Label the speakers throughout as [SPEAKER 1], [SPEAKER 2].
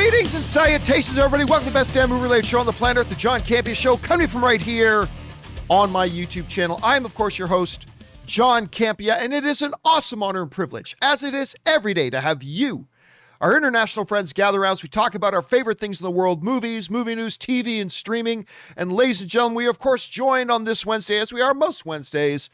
[SPEAKER 1] Greetings and salutations, everybody. Welcome to the best damn movie-related show on the planet Earth, the John Campea Show, coming from right here on my YouTube channel. I am, of course, your host, John Campea, and it is an awesome honor and privilege, as it is every day, to have you, our international friends, gather around as we talk about our favorite things in the world, movies, movie news, TV, and streaming. And ladies and gentlemen, we are, of course, joined on this Wednesday, as we are most Wednesdays,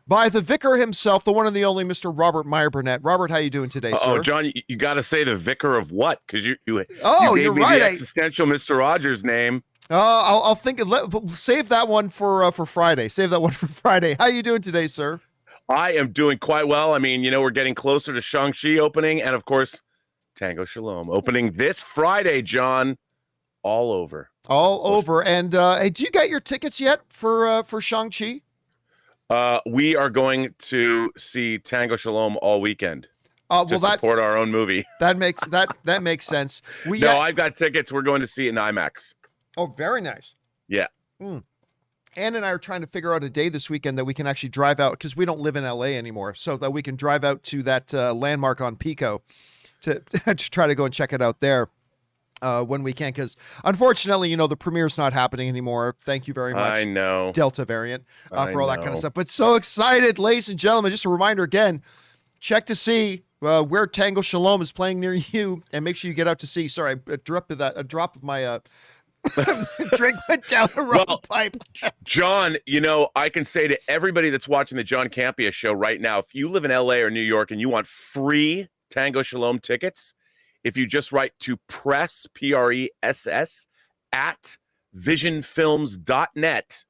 [SPEAKER 1] by the vicar himself, the one and the only Mr. Robert Meyer Burnett. Robert, how you doing today, sir?
[SPEAKER 2] Oh, John, you got to say the vicar of what? Because you gave
[SPEAKER 1] you're
[SPEAKER 2] me
[SPEAKER 1] right.
[SPEAKER 2] The existential Mr. Rogers name.
[SPEAKER 1] I'll think. Save that one for Friday. Save that one for Friday. How you doing today, sir?
[SPEAKER 2] I am doing quite well. I mean, we're getting closer to Shang-Chi opening, and of course, Tango Shalom opening this Friday, John. All over.
[SPEAKER 1] And hey, do you get your tickets yet for Shang-Chi?
[SPEAKER 2] We are going to see Tango Shalom all weekend. To support our own movie.
[SPEAKER 1] That makes sense.
[SPEAKER 2] I've got tickets. We're going to see it in IMAX.
[SPEAKER 1] Oh, very nice.
[SPEAKER 2] Yeah.
[SPEAKER 1] Ann and I are trying to figure out a day this weekend that we can actually drive out, because we don't live in LA anymore, so that we can drive out to that landmark on Pico to try to go and check it out there when we can, because unfortunately, the premiere's not happening anymore. Thank you very much.
[SPEAKER 2] I know.
[SPEAKER 1] Delta variant for all that kind of stuff. But so excited, ladies and gentlemen. Just a reminder again, check to see where Tango Shalom is playing near you, and make sure you get out to see. Sorry, a drop of my drink went down the wrong pipe.
[SPEAKER 2] John, I can say to everybody that's watching the John Campea Show right now, if you live in LA or New York and you want free Tango Shalom tickets, if you just write to press, P-R-E-S-S, at visionfilms.net,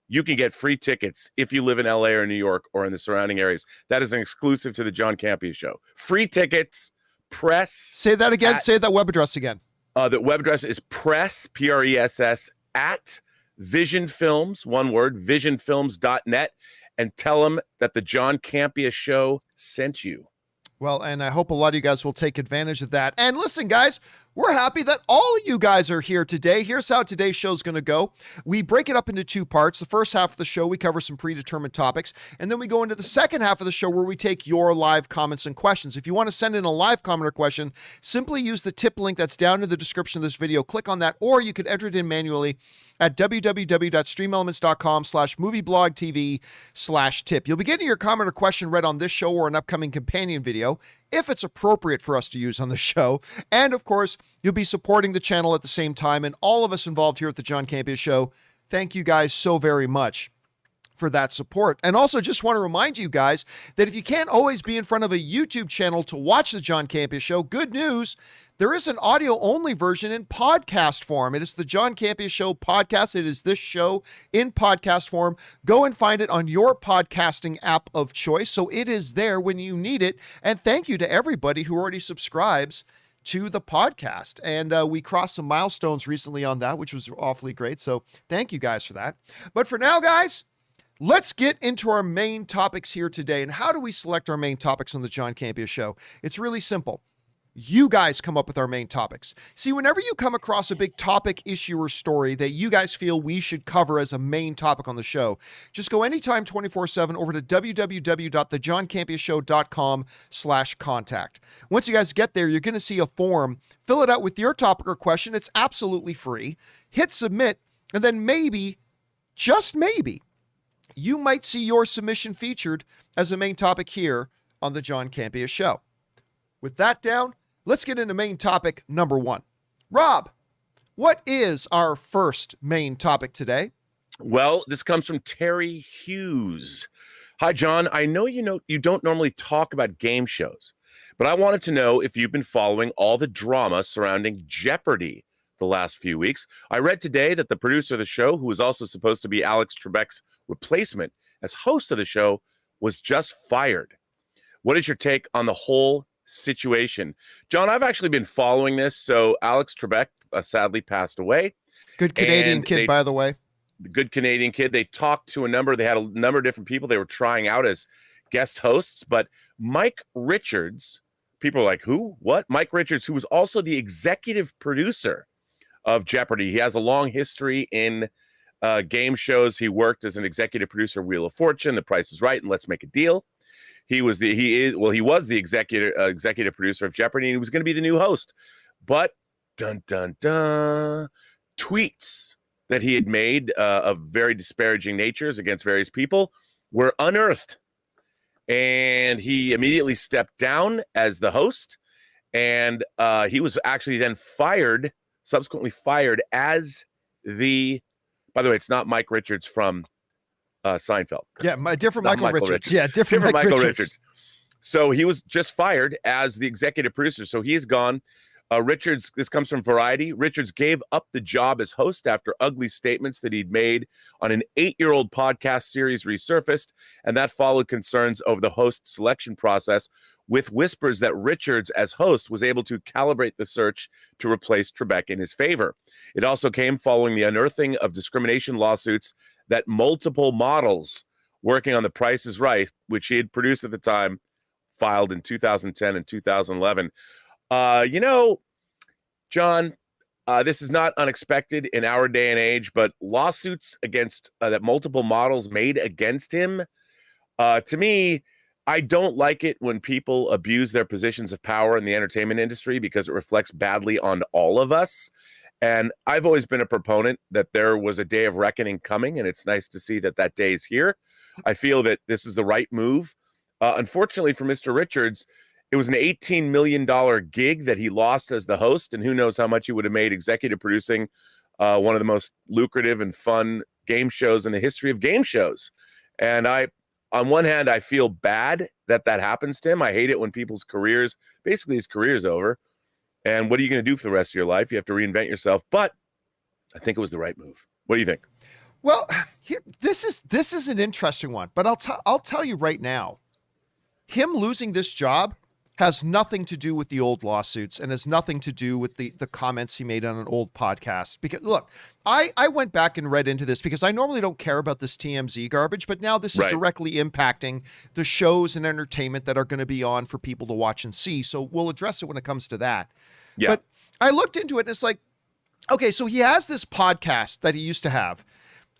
[SPEAKER 2] you can get free tickets if you live in LA or New York or in the surrounding areas. That is an exclusive to the John Campea Show. Free tickets, press.
[SPEAKER 1] Say that again. Say that web address again.
[SPEAKER 2] The web address is press, P-R-E-S-S, at visionfilms, one word, visionfilms.net, and tell them that the John Campea Show sent you.
[SPEAKER 1] Well, and I hope a lot of you guys will take advantage of that. And listen, guys, we're happy that all of you guys are here today. Here's how today's show is going to go. We break it up into two parts. The first half of the show, we cover some predetermined topics. And then we go into the second half of the show where we take your live comments and questions. If you want to send in a live comment or question, simply use the tip link that's down in the description of this video. Click on that, or you could enter it in manually at www.streamelements.com/movieblogtv/tip. You'll be getting your comment or question read on this show or an upcoming companion video, if it's appropriate for us to use on the show. And of course, you'll be supporting the channel at the same time. And all of us involved here at the John Campea Show, thank you guys so very much for that support. And also just want to remind you guys that if you can't always be in front of a YouTube channel to watch the John Campea Show, good news, there is an audio-only version in podcast form. It is the John Campea Show podcast. It is this show in podcast form. Go and find it on your podcasting app of choice, so it is there when you need it. And thank you to everybody who already subscribes to the podcast. And we crossed some milestones recently on that, which was awfully great. So thank you guys for that. But for now, guys, let's get into our main topics here today. And how do we select our main topics on the John Campea Show? It's really simple. You guys come up with our main topics. See, whenever you come across a big topic, issue, or story that you guys feel we should cover as a main topic on the show, just go anytime 24/7 over to www.thejohncampeashow.com/contact. Once you guys get there, you're going to see a form. Fill it out with your topic or question. It's absolutely free. Hit submit, and then maybe, just maybe, you might see your submission featured as a main topic here on the John Campea Show. With that down, let's get into main topic number one. Rob, what is our first main topic today?
[SPEAKER 2] Well, this comes from Terry Hughes. Hi, John. I know you don't normally talk about game shows, but I wanted to know if you've been following all the drama surrounding Jeopardy the last few weeks. I read today that the producer of the show, who was also supposed to be Alex Trebek's replacement as host of the show, was just fired. What is your take on the whole situation? John, I've actually been following this. So Alex Trebek sadly passed away.
[SPEAKER 1] Good Canadian kid, by the way.
[SPEAKER 2] Good Canadian kid. They talked to they had a number of different people they were trying out as guest hosts, but Mike Richards, people are like, who? What? Mike Richards, who was also the executive producer of Jeopardy. He has a long history in game shows. He worked as an executive producer of Wheel of Fortune, The Price is Right, and Let's Make a Deal. He was the executive producer of Jeopardy, and he was going to be the new host. But dun, dun, dun, tweets that he had made of very disparaging natures against various people were unearthed. And he immediately stepped down as the host. And he was actually then subsequently fired as by the way, it's not Mike Richards from Seinfeld.
[SPEAKER 1] Yeah, different Michael Richards. Yeah, different
[SPEAKER 2] Michael Richards. So he was just fired as the executive producer. So he's gone. Richards, this comes from Variety. Richards gave up the job as host after ugly statements that he'd made on an 8-year-old podcast series resurfaced, and that followed concerns over the host selection process, with whispers that Richards, as host, was able to calibrate the search to replace Trebek in his favor. It also came following the unearthing of discrimination lawsuits that multiple models working on The Price is Right, which he had produced at the time, filed in 2010 and 2011. John, this is not unexpected in our day and age, but lawsuits against that multiple models made against him, to me, I don't like it when people abuse their positions of power in the entertainment industry because it reflects badly on all of us. And I've always been a proponent that there was a day of reckoning coming, and it's nice to see that that day is here. I feel that this is the right move. Unfortunately for Mr. Richards, it was an $18 million gig that he lost as the host, and who knows how much he would have made executive producing one of the most lucrative and fun game shows in the history of game shows. And on one hand, I feel bad that happens to him. I hate it when people's careers, basically his career is over. And what are you going to do for the rest of your life? You have to reinvent yourself. But I think it was the right move. What do you think?
[SPEAKER 1] Well, this is an interesting one, but I'll tell you right now, him losing this job has nothing to do with the old lawsuits and has nothing to do with the comments he made on an old podcast. Because look, I went back and read into this because I normally don't care about this TMZ garbage, but now this is directly impacting the shows and entertainment that are going to be on for people to watch and see. So we'll address it when it comes to that. Yeah. But I looked into it and it's like, okay, so he has this podcast that he used to have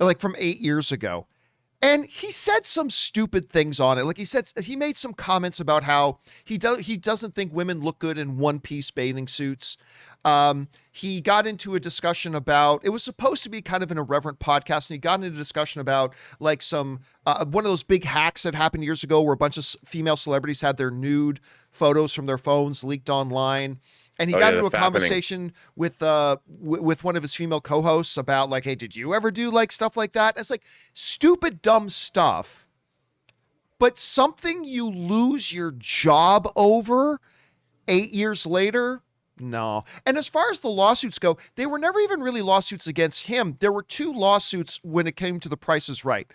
[SPEAKER 1] like from 8 years ago. And he said some stupid things on it. Like he made some comments about how he doesn't think women look good in one-piece bathing suits. He got into a discussion about, it was supposed to be kind of an irreverent podcast, and he got into a discussion about like some one of those big hacks that happened years ago where a bunch of female celebrities had their nude photos from their phones leaked online. And he got into a conversation with one of his female co-hosts about like, hey, did you ever do like stuff like that? It's like stupid, dumb stuff, but something you lose your job over 8 years later? No. And as far as the lawsuits go, they were never even really lawsuits against him. There were 2 lawsuits when it came to The Price is Right.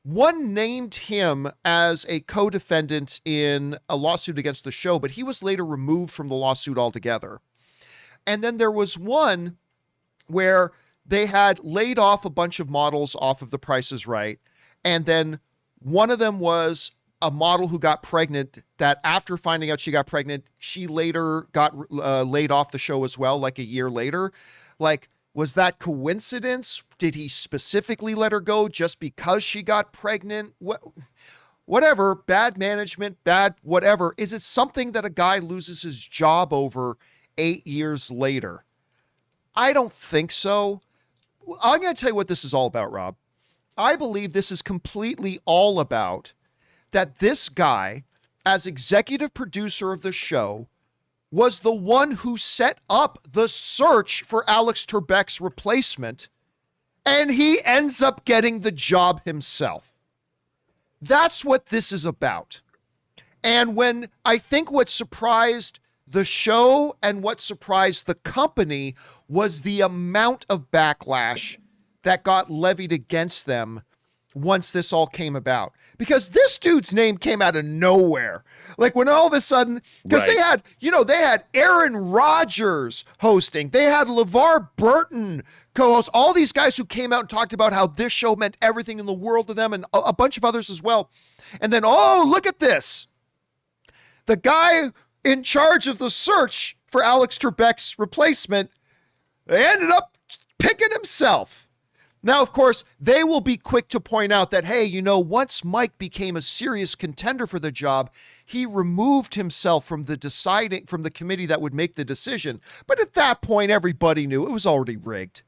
[SPEAKER 1] One named him as a co-defendant in a lawsuit against the show, but he was later removed from the lawsuit altogether. And then there was one where they had laid off a bunch of models off of The Price is Right. And then one of them was a model who got pregnant that after finding out she got pregnant, she later got laid off the show as well, like a year later. Like, was that coincidence? Did he specifically let her go just because she got pregnant? Whatever, bad management, bad whatever. Is it something that a guy loses his job over 8 years later? I don't think so. I'm going to tell you what this is all about, Rob. I believe this is completely all about that this guy, as executive producer of the show, was the one who set up the search for Alex Trebek's replacement, and he ends up getting the job himself. That's what this is about. And when I think what surprised the show and what surprised the company was the amount of backlash that got levied against them once this all came about. Because this dude's name came out of nowhere. Like when all of a sudden, because they had Aaron Rodgers hosting, they had LeVar Burton co-host, all these guys who came out and talked about how this show meant everything in the world to them, and a bunch of others as well. And then, oh, look at this. The guy in charge of the search for Alex Trebek's replacement, they ended up picking himself. Now, of course, they will be quick to point out that, hey, you know, once Mike became a serious contender for the job, he removed himself from the committee that would make the decision. But at that point, everybody knew it was already rigged.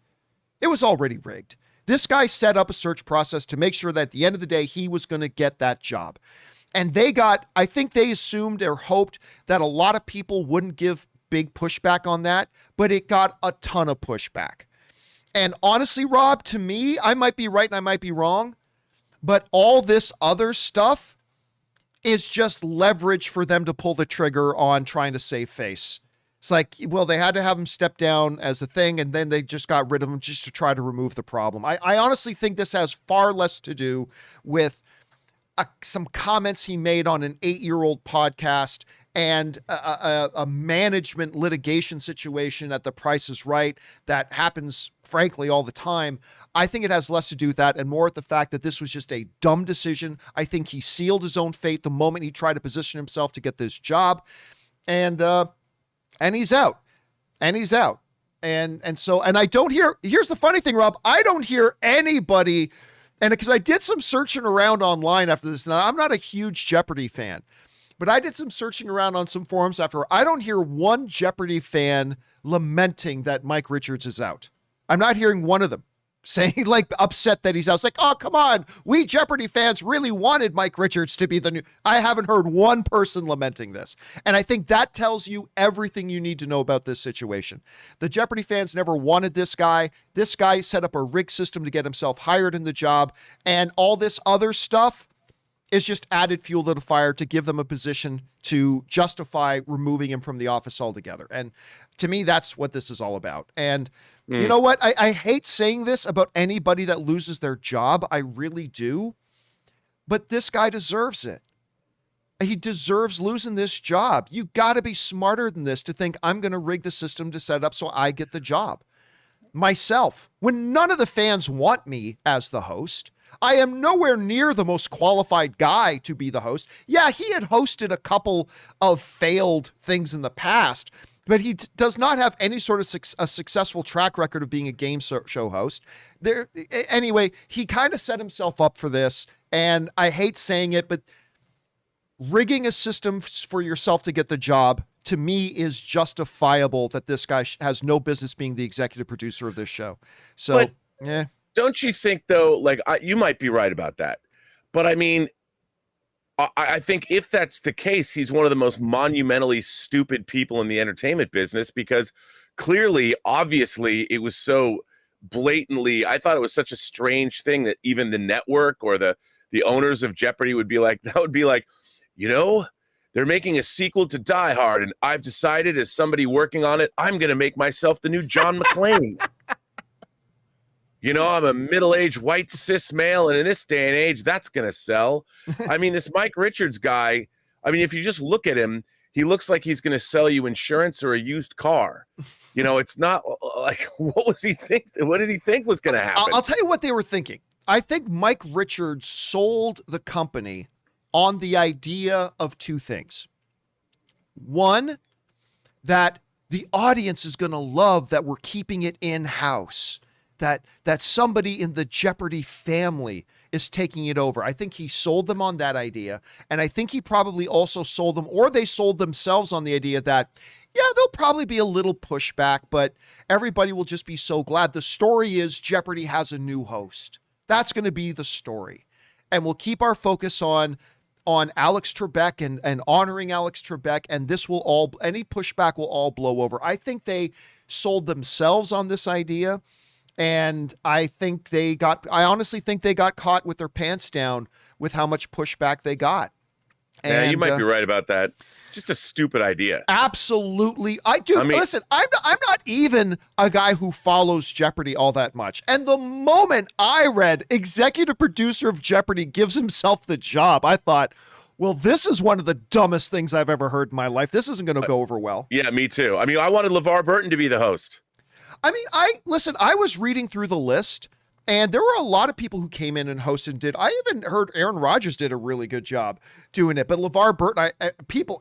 [SPEAKER 1] It was already rigged. This guy set up a search process to make sure that at the end of the day, he was going to get that job. And I think they assumed or hoped that a lot of people wouldn't give big pushback on that, but it got a ton of pushback. And honestly, Rob, to me, I might be right and I might be wrong, but all this other stuff is just leverage for them to pull the trigger on trying to save face. It's like, well, they had to have him step down as a thing, and then they just got rid of him just to try to remove the problem. I honestly think this has far less to do with some comments he made on an 8-year-old podcast and a management litigation situation at The Price is Right that happens, frankly, all the time. I think it has less to do with that and more with the fact that this was just a dumb decision. I think he sealed his own fate the moment he tried to position himself to get this job. And he's out. And I don't hear, here's the funny thing, Rob, I don't hear anybody, and because I did some searching around online after this. Now, I'm not a huge Jeopardy fan, but I did some searching around on some forums after. I don't hear one Jeopardy fan lamenting that Mike Richards is out. I'm not hearing one of them saying, like, upset that he's out. It's like, oh, come on. We Jeopardy fans really wanted Mike Richards to be the new. I haven't heard one person lamenting this. And I think that tells you everything you need to know about this situation. The Jeopardy fans never wanted this guy. This guy set up a rigged system to get himself hired in the job. And all this other stuff is just added fuel to the fire to give them a position to justify removing him from the office altogether. And to me, that's what this is all about. And you know what? I hate saying this about anybody that loses their job. I really do. But this guy deserves it. He deserves losing this job. You got to be smarter than this to think I'm going to rig the system to set up so I get the job. Myself, when none of the fans want me as the host, I am nowhere near the most qualified guy to be the host. Yeah, he had hosted a couple of failed things in the past, but he does not have any sort of a successful track record of being a game show host. Anyway, he kind of set himself up for this, and I hate saying it, but rigging a system for yourself to get the job, to me, is justifiable that this guy has no business being the executive producer of this show. So, yeah.
[SPEAKER 2] Don't you think, though, like, you might be right about that, but I mean, I think if that's the case, he's one of the most monumentally stupid people in the entertainment business, because clearly, obviously, it was so blatantly, I thought it was such a strange thing that even the network or the owners of Jeopardy would be like, that would be like, you know, they're making a sequel to Die Hard, and I've decided as somebody working on it, I'm going to make myself the new John McClane. You know, I'm a middle-aged white cis male, and in this day and age, that's going to sell. I mean, this Mike Richards guy, I mean, if you just look at him, he looks like he's going to sell you insurance or a used car. You know, it's not like, what did he think was going to happen?
[SPEAKER 1] I'll tell you what they were thinking. I think Mike Richards sold the company on the idea of two things. One, that the audience is going to love that we're keeping it in-house. That somebody in the Jeopardy family is taking it over. I think he sold them on that idea. And I think he probably also sold them, or they sold themselves on the idea that, yeah, there'll probably be a little pushback, but everybody will just be so glad. The story is Jeopardy has a new host. That's going to be the story. And we'll keep our focus on Alex Trebek and honoring Alex Trebek. And any pushback will all blow over. I think they sold themselves on this idea. And I honestly think they got caught with their pants down with how much pushback they got.
[SPEAKER 2] Yeah, you might be right about that. Just a stupid idea.
[SPEAKER 1] Absolutely. Listen, I'm not even a guy who follows Jeopardy all that much. And the moment I read executive producer of Jeopardy gives himself the job, I thought, well, this is one of the dumbest things I've ever heard in my life. This isn't going to go over well.
[SPEAKER 2] Yeah, me too. I mean, I wanted LeVar Burton to be the host.
[SPEAKER 1] I mean, I was reading through the list, And there were a lot of people who came in and hosted and did. I even heard Aaron Rodgers did a really good job doing it. But LeVar Burton,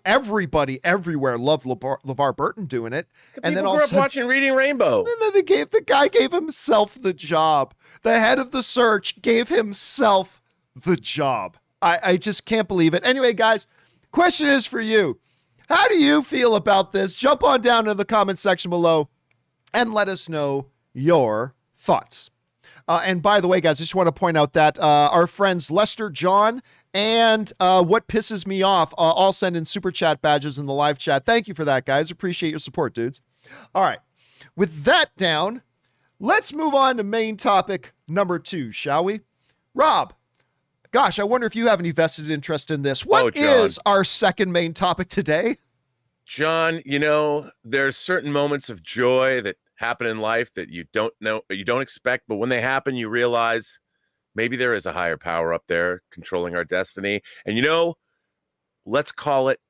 [SPEAKER 1] everybody everywhere loved LeVar Burton doing it. And
[SPEAKER 2] People
[SPEAKER 1] then all
[SPEAKER 2] grew
[SPEAKER 1] of a
[SPEAKER 2] up
[SPEAKER 1] sudden,
[SPEAKER 2] watching Reading Rainbow.
[SPEAKER 1] and then the guy gave himself the job. The head of the search gave himself the job. I just can't believe it. Anyway, guys, question is for you. How do you feel about this? Jump on down in the comment section below and let us know your thoughts. And by the way, guys, I just want to point out that our friends Lester, John, and What Pisses Me Off all send in super chat badges in the live chat. Thank you for that, guys. Appreciate your support, dudes. All right. With that down, let's move on to main topic number 2, shall we? Rob, gosh, I wonder if you have any vested interest in this. What is our second main topic today?
[SPEAKER 2] John, there's certain moments of joy that happen in life that you don't expect, but when they happen, you realize maybe there is a higher power up there controlling our destiny. And let's call it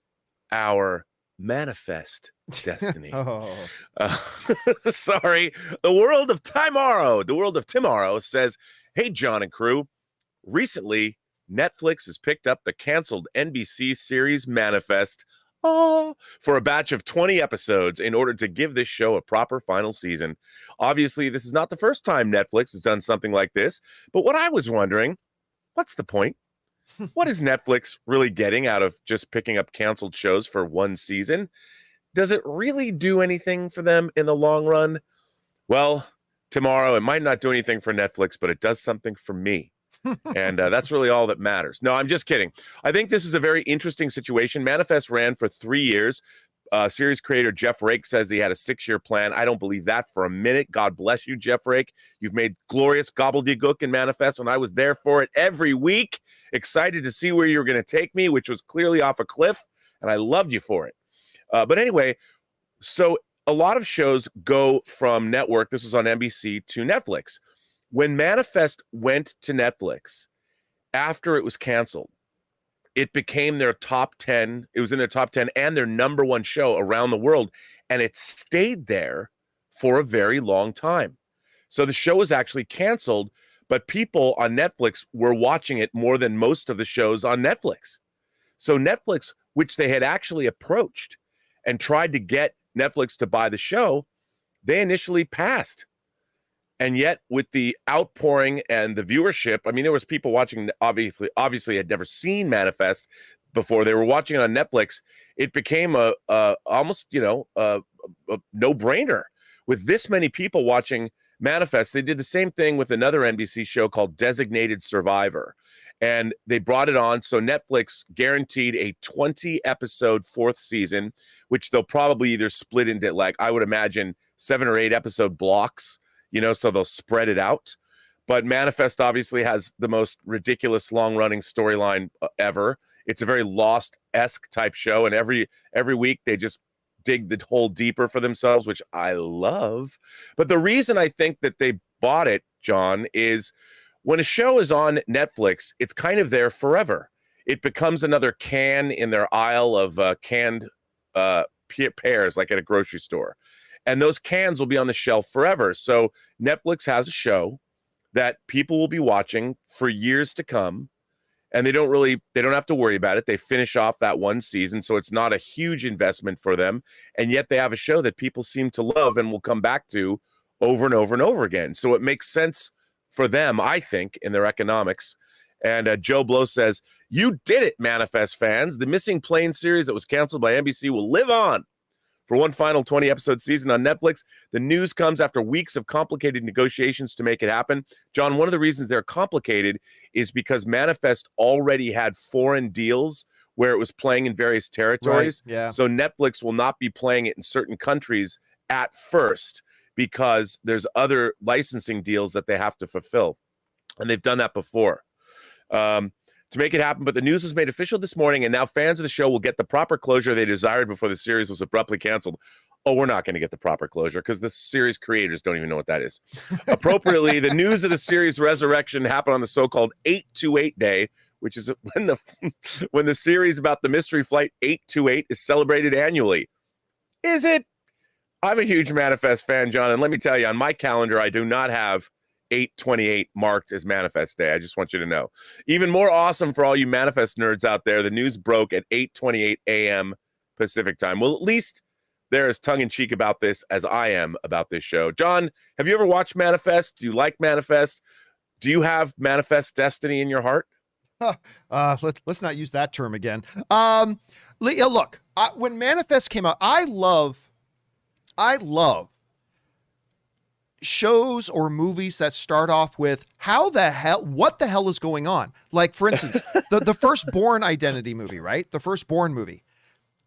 [SPEAKER 2] our manifest destiny. Sorry. The world of tomorrow says, hey, John and crew, recently Netflix has picked up the canceled NBC series Manifest for a batch of 20 episodes in order to give this show a proper final season. Obviously, this is not the first time Netflix has done something like this, but what I was wondering, what's the point? What is Netflix really getting out of just picking up canceled shows for one season? Does it really do anything for them in the long run? Well, tomorrow, it might not do anything for Netflix, but it does something for me. And that's really all that matters. No, I'm just kidding. I think this is a very interesting situation. Manifest ran for 3 years. Series creator Jeff Rake says he had a 6-year plan. I don't believe that for a minute. God bless you, Jeff Rake. You've made glorious gobbledygook in Manifest, and I was there for it every week, excited to see where you were going to take me, which was clearly off a cliff, and I loved you for it. But anyway, so a lot of shows go from network, this was on NBC, to Netflix. When Manifest went to Netflix, after it was canceled, it became their top 10. It was in their top 10 and their number 1 show around the world. And it stayed there for a very long time. So the show was actually canceled, but people on Netflix were watching it more than most of the shows on Netflix. So Netflix, which they had actually approached and tried to get Netflix to buy the show, they initially passed. And yet with the outpouring and the viewership, I mean, there was people watching, obviously had never seen Manifest before. They were watching it on Netflix. It became almost, a no-brainer. With this many people watching Manifest, they did the same thing with another NBC show called Designated Survivor. And they brought it on. So Netflix guaranteed a 20-episode 4th season, which they'll probably either split into, I would imagine, 7 or 8 episode blocks. So they'll spread it out. But Manifest obviously has the most ridiculous long-running storyline ever. It's a very Lost-esque type show, and every week they just dig the hole deeper for themselves, which I love. But the reason I think that they bought it, John, is when a show is on Netflix, it's kind of there forever. It becomes another can in their aisle of canned pears, like at a grocery store. And those cans will be on the shelf forever. So Netflix has a show that people will be watching for years to come. And they don't have to worry about it. They finish off that one season. So it's not a huge investment for them. And yet they have a show that people seem to love and will come back to over and over and over again. So it makes sense for them, I think, in their economics. And Joe Blow says, you did it, Manifest fans. The Missing Plane series that was canceled by NBC will live on for one final 20-episode season on Netflix. The news comes after weeks of complicated negotiations to make it happen. John, one of the reasons they're complicated is because Manifest already had foreign deals where it was playing in various territories.
[SPEAKER 1] Right, yeah.
[SPEAKER 2] So Netflix will not be playing it in certain countries at first because there's other licensing deals that they have to fulfill. And they've done that before. To make it happen, but the news was made official this morning, and now fans of the show will get the proper closure they desired before the series was abruptly canceled. Oh, we're not going to get the proper closure because the series creators don't even know what that is. Appropriately, the news of the series resurrection happened on the so-called 828 day, which is when the series about the mystery flight 828 is celebrated annually. Is it? I'm a huge Manifest fan, John, and let me tell you, on my calendar, I do not have 8/28 marked as Manifest Day. I just want you to know. Even more awesome for all you Manifest nerds out there, the news broke at 8:28 a.m. Pacific time. Well, at least they're as tongue-in-cheek about this as I am about this show. John, have you ever watched Manifest? Do you like Manifest? Do you have Manifest destiny in your heart?
[SPEAKER 1] Let's not use that term again. Look, when Manifest came out, I love shows or movies that start off with what the hell is going on? Like, for instance, the first Bourne Identity movie, right? The first Bourne movie.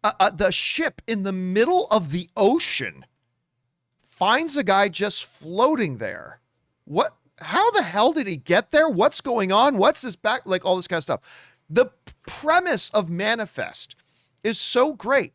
[SPEAKER 1] The ship in the middle of the ocean finds a guy just floating there. How the hell did he get there? What's going on? What's this back? Like, all this kind of stuff. The premise of Manifest is so great.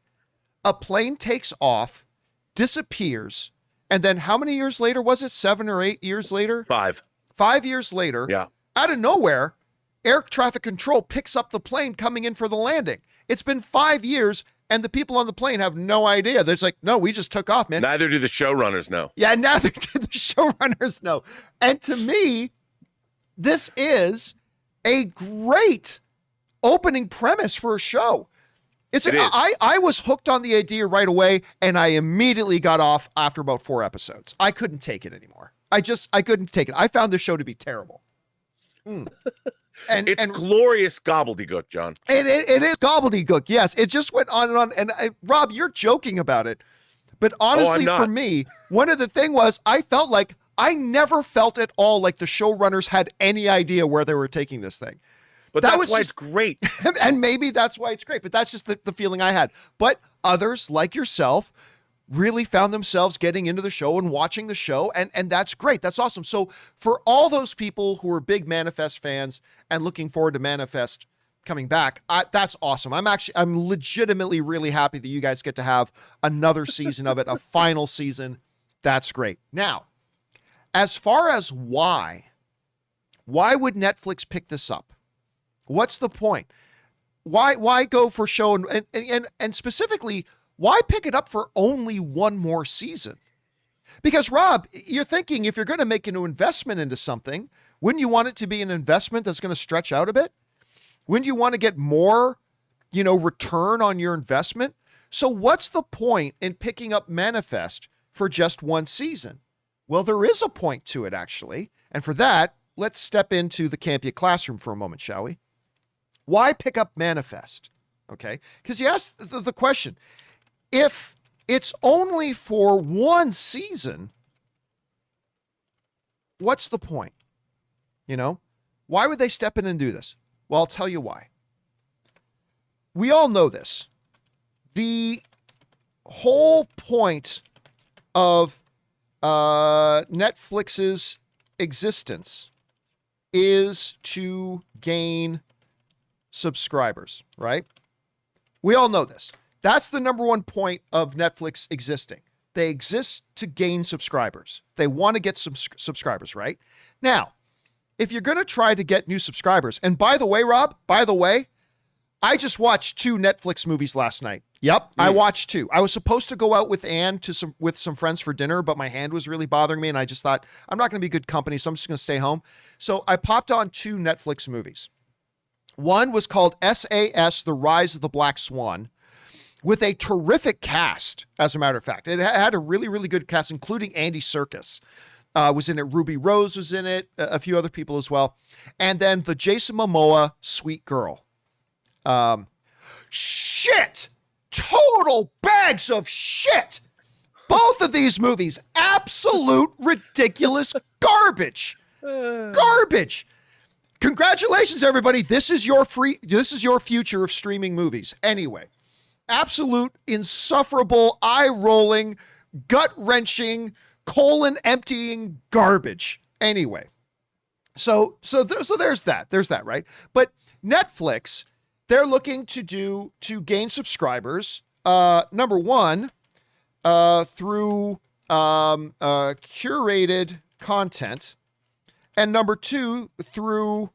[SPEAKER 1] A plane takes off, disappears, and then how many years later was it? 7 or 8 years later?
[SPEAKER 2] 5.
[SPEAKER 1] 5 years later,
[SPEAKER 2] yeah.
[SPEAKER 1] Out of nowhere, air traffic control picks up the plane coming in for the landing. It's been 5 years, and the people on the plane have no idea. They're like, no, we just took off, man.
[SPEAKER 2] Neither do the showrunners know.
[SPEAKER 1] Yeah, neither do the showrunners know. And to me, this is a great opening premise for a show. I was hooked on the idea right away, and I immediately got off after about 4 episodes. I couldn't take it anymore. I couldn't take it. I found the show to be terrible. And
[SPEAKER 2] it's glorious gobbledygook, John.
[SPEAKER 1] It is gobbledygook. Yes, it just went on and on. And Rob, you're joking about it, but honestly, for me, one of the thing was I felt like I never felt at all like the showrunners had any idea where they were taking this thing.
[SPEAKER 2] But that's why it's great.
[SPEAKER 1] And maybe that's why it's great. But that's just the feeling I had. But others like yourself really found themselves getting into the show and watching the show. And that's great. That's awesome. So for all those people who are big Manifest fans and looking forward to Manifest coming back, that's awesome. I'm legitimately really happy that you guys get to have another season of it, a final season. That's great. Now, as far as why would Netflix pick this up? What's the point? Why go for show and specifically, why pick it up for only one more season? Because Rob, you're thinking if you're going to make an investment into something, wouldn't you want it to be an investment that's going to stretch out a bit? Wouldn't you want to get more, return on your investment? So what's the point in picking up Manifest for just one season? Well, there is a point to it, actually. And for that, let's step into the Campea classroom for a moment, shall we? Why pick up Manifest? Okay, because you asked the question, if it's only for one season, what's the point? Why would they step in and do this? Well, I'll tell you why. We all know this. The whole point of Netflix's existence is to gain subscribers, right? We all know this. That's the number one point of Netflix existing. They exist to gain subscribers. They want to get some subscribers, right? Now, if you're going to try to get new subscribers, and by the way, Rob, I just watched 2 Netflix movies last night. Yep, I watched 2. I was supposed to go out with Ann with some friends for dinner, but my hand was really bothering me, and I just thought, I'm not going to be good company, so I'm just going to stay home. So I popped on 2 Netflix movies. One was called SAS, The Rise of the Black Swan, with a terrific cast, as a matter of fact. It had a really, really good cast, including Andy Serkis was in it. Ruby Rose was in it, a few other people as well. And then the Jason Momoa, Sweet Girl. Shit! Total bags of shit! Both of these movies, absolute ridiculous garbage. Garbage! Congratulations, everybody. This is your future of streaming movies. Anyway, absolute insufferable, eye-rolling, gut-wrenching, colon-emptying garbage. Anyway, so there's that. There's that, right? But Netflix, they're looking to gain subscribers. Number one, through curated content. And number two, through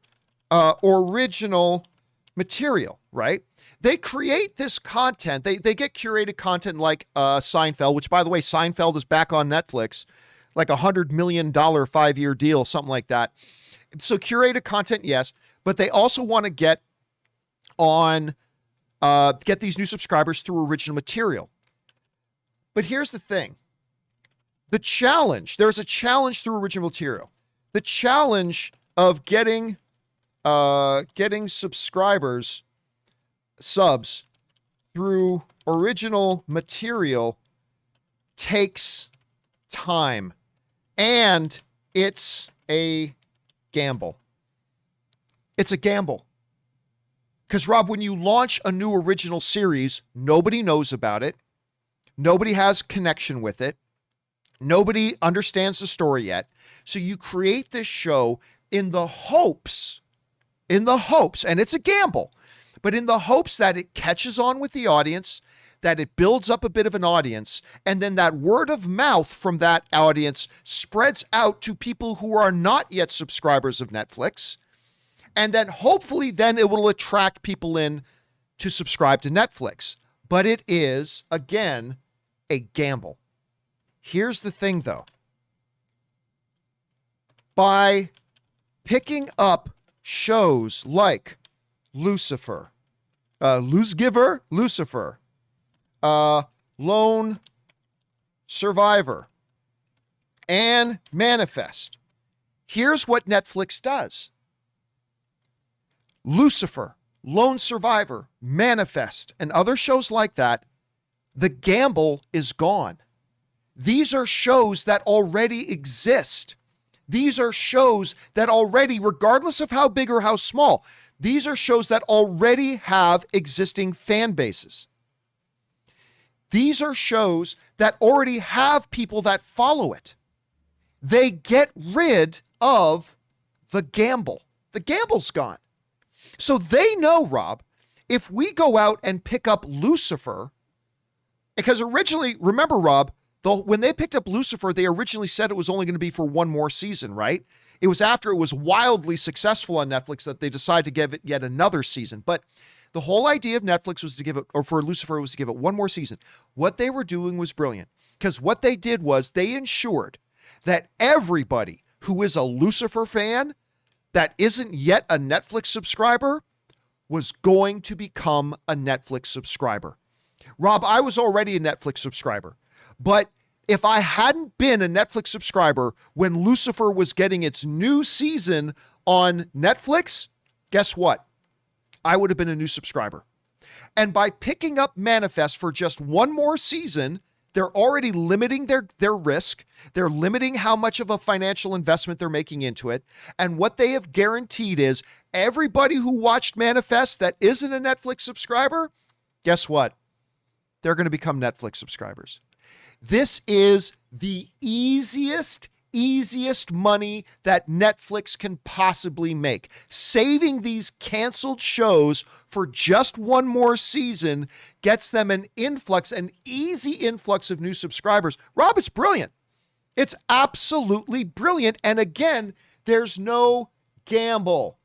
[SPEAKER 1] original material, right? They create this content. They get curated content like Seinfeld, which, by the way, Seinfeld is back on Netflix. like $100 million 5-year deal, something like that. So curated content, yes, but they also want to get these new subscribers through original material. But here's the thing. There's a challenge through original material. The challenge of getting subs through original material takes time, and it's a gamble. It's a gamble. Because, Rob, when you launch a new original series, nobody knows about it. Nobody has connection with it. Nobody understands the story yet. So you create this show in the hopes, and it's a gamble, but in the hopes that it catches on with the audience, that it builds up a bit of an audience, and then that word of mouth from that audience spreads out to people who are not yet subscribers of Netflix. And then hopefully then it will attract people in to subscribe to Netflix. But it is, again, a gamble. Here's the thing, though. By picking up shows like Lucifer, Lucifer, Lone Survivor, and Manifest, here's what Netflix does. Lucifer, Lone Survivor, Manifest, and other shows like that, the gamble is gone. These are shows that already exist. These are shows that already, regardless of how big or how small, these are shows that already have existing fan bases. These are shows that already have people that follow it. They get rid of the gamble. The gamble's gone. So they know, Rob, if we go out and pick up Lucifer, because originally, remember, Rob, when they picked up Lucifer, they originally said it was only going to be for one more season, right? It was after it was wildly successful on Netflix that they decided to give it yet another season. But the whole idea of Netflix was to give it, or for Lucifer, was to give it one more season. What they were doing was brilliant, because what they did was they ensured that everybody who is a Lucifer fan that isn't yet a Netflix subscriber was going to become a Netflix subscriber. Rob, I was already a Netflix subscriber, but if I hadn't been a Netflix subscriber when Lucifer was getting its new season on Netflix, guess what? I would have been a new subscriber. And by picking up Manifest for just one more season, they're already limiting their risk. They're limiting how much of a financial investment they're making into it. And what they have guaranteed is everybody who watched Manifest that isn't a Netflix subscriber, guess what? They're going to become Netflix subscribers. This is the easiest money that Netflix can possibly make. Saving these canceled shows for just one more season gets them an easy influx of new subscribers. Rob, it's brilliant. It's absolutely brilliant. And again, there's no gamble.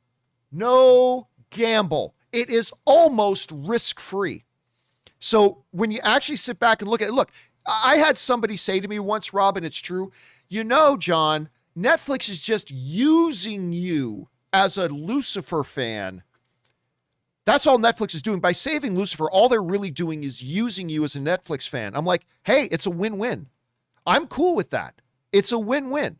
[SPEAKER 1] No gamble. It is almost risk-free. So when you actually sit back and look at it, look, I had somebody say to me once, Rob, and it's true, you know, John, Netflix is just using you as a Lucifer fan. That's all Netflix is doing. By saving Lucifer, all they're really doing is using you as a Netflix fan. I'm like, hey, it's a win-win. I'm cool with that. It's a win-win.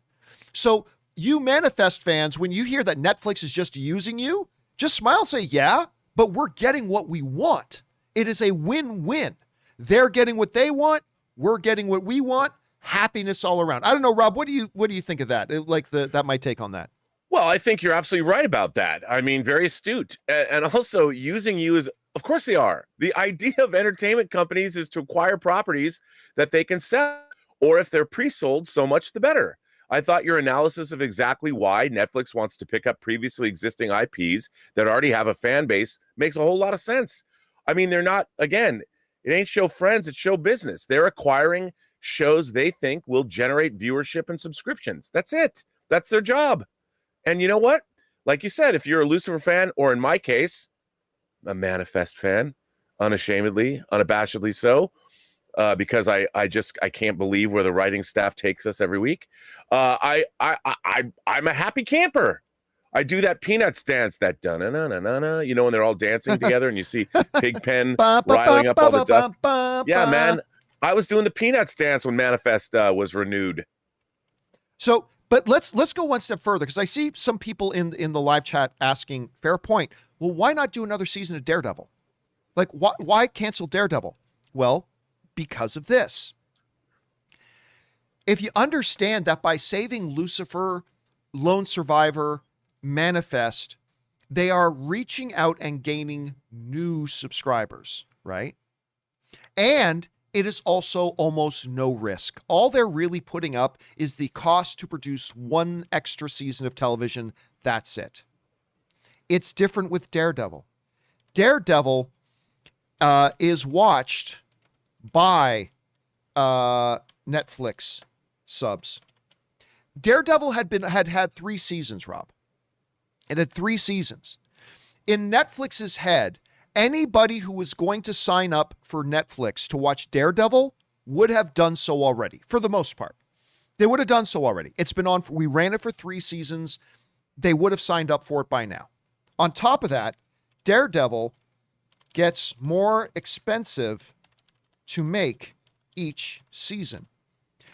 [SPEAKER 1] So you Manifest fans, when you hear that Netflix is just using you, just smile and say, yeah, but we're getting what we want. It is a win-win. They're getting what they want. We're getting what we want. Happiness all around. I don't know, Rob, what do you think of that? That my take on that.
[SPEAKER 2] Well, I think you're absolutely right about that. I mean, very astute. And also using you as, of course they are. The idea of entertainment companies is to acquire properties that they can sell, or if they're pre-sold, so much the better. I thought your analysis of exactly why Netflix wants to pick up previously existing IPs that already have a fan base makes a whole lot of sense. I mean, they're not, again, it ain't show friends, it's show business. They're acquiring shows they think will generate viewership and subscriptions. That's it. That's their job. And you know what? Like you said, if you're a Lucifer fan, or in my case, a Manifest fan, unashamedly, unabashedly so, because I can't believe where the writing staff takes us every week. I'm a happy camper. I do that Peanuts dance, that da-na-na-na-na, you know, when they're all dancing together and you see Pigpen riling up all the dust. Yeah, man. I was doing the Peanuts dance when Manifest was renewed.
[SPEAKER 1] So, but let's go one step further, because I see some people in the live chat asking, fair point, well, why not do another season of Daredevil? Like, why cancel Daredevil? Well, because of this. If you understand that by saving Lucifer, Lone Survivor, Manifest, they are reaching out and gaining new subscribers, right? And it is also almost no risk. All they're really putting up is the cost to produce one extra season of television. That's it. It's different with Daredevil. Daredevil is watched by Netflix subs. Daredevil had 3 seasons, Rob. It had 3 seasons. In Netflix's head, anybody who was going to sign up for Netflix to watch Daredevil would have done so already, for the most part. They would have done so already. It's been on, we ran it for 3 seasons. They would have signed up for it by now. On top of that, Daredevil gets more expensive to make each season,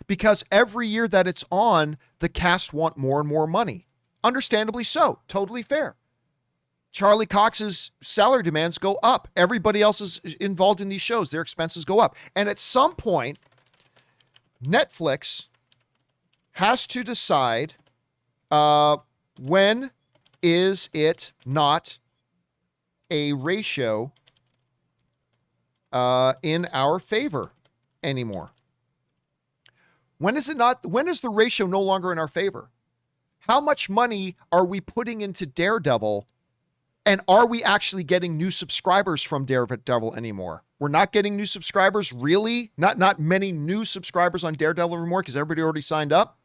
[SPEAKER 1] because every year that it's on, the cast want more and more money. Understandably so. Totally fair. Charlie Cox's salary demands go up. Everybody else is involved in these shows. Their expenses go up. And at some point, Netflix has to decide when is it not a ratio in our favor anymore? When is the ratio no longer in our favor? How much money are we putting into Daredevil, and are we actually getting new subscribers from Daredevil anymore? We're not getting new subscribers, really? Not many new subscribers on Daredevil anymore because everybody already signed up?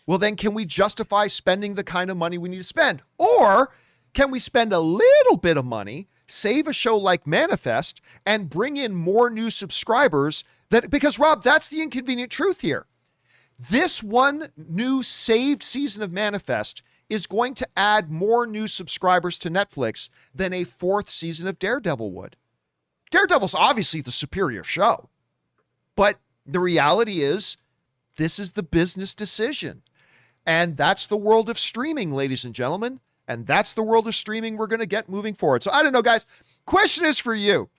[SPEAKER 1] Well, then can we justify spending the kind of money we need to spend? Or can we spend a little bit of money, save a show like Manifest, and bring in more new subscribers? Because, Rob, that's the inconvenient truth here. This one new saved season of Manifest is going to add more new subscribers to Netflix than a 4th season of Daredevil would. Daredevil's obviously the superior show, but the reality is this is the business decision. And that's the world of streaming, ladies and gentlemen. And that's the world of streaming we're going to get moving forward. So I don't know, guys. Question is for you.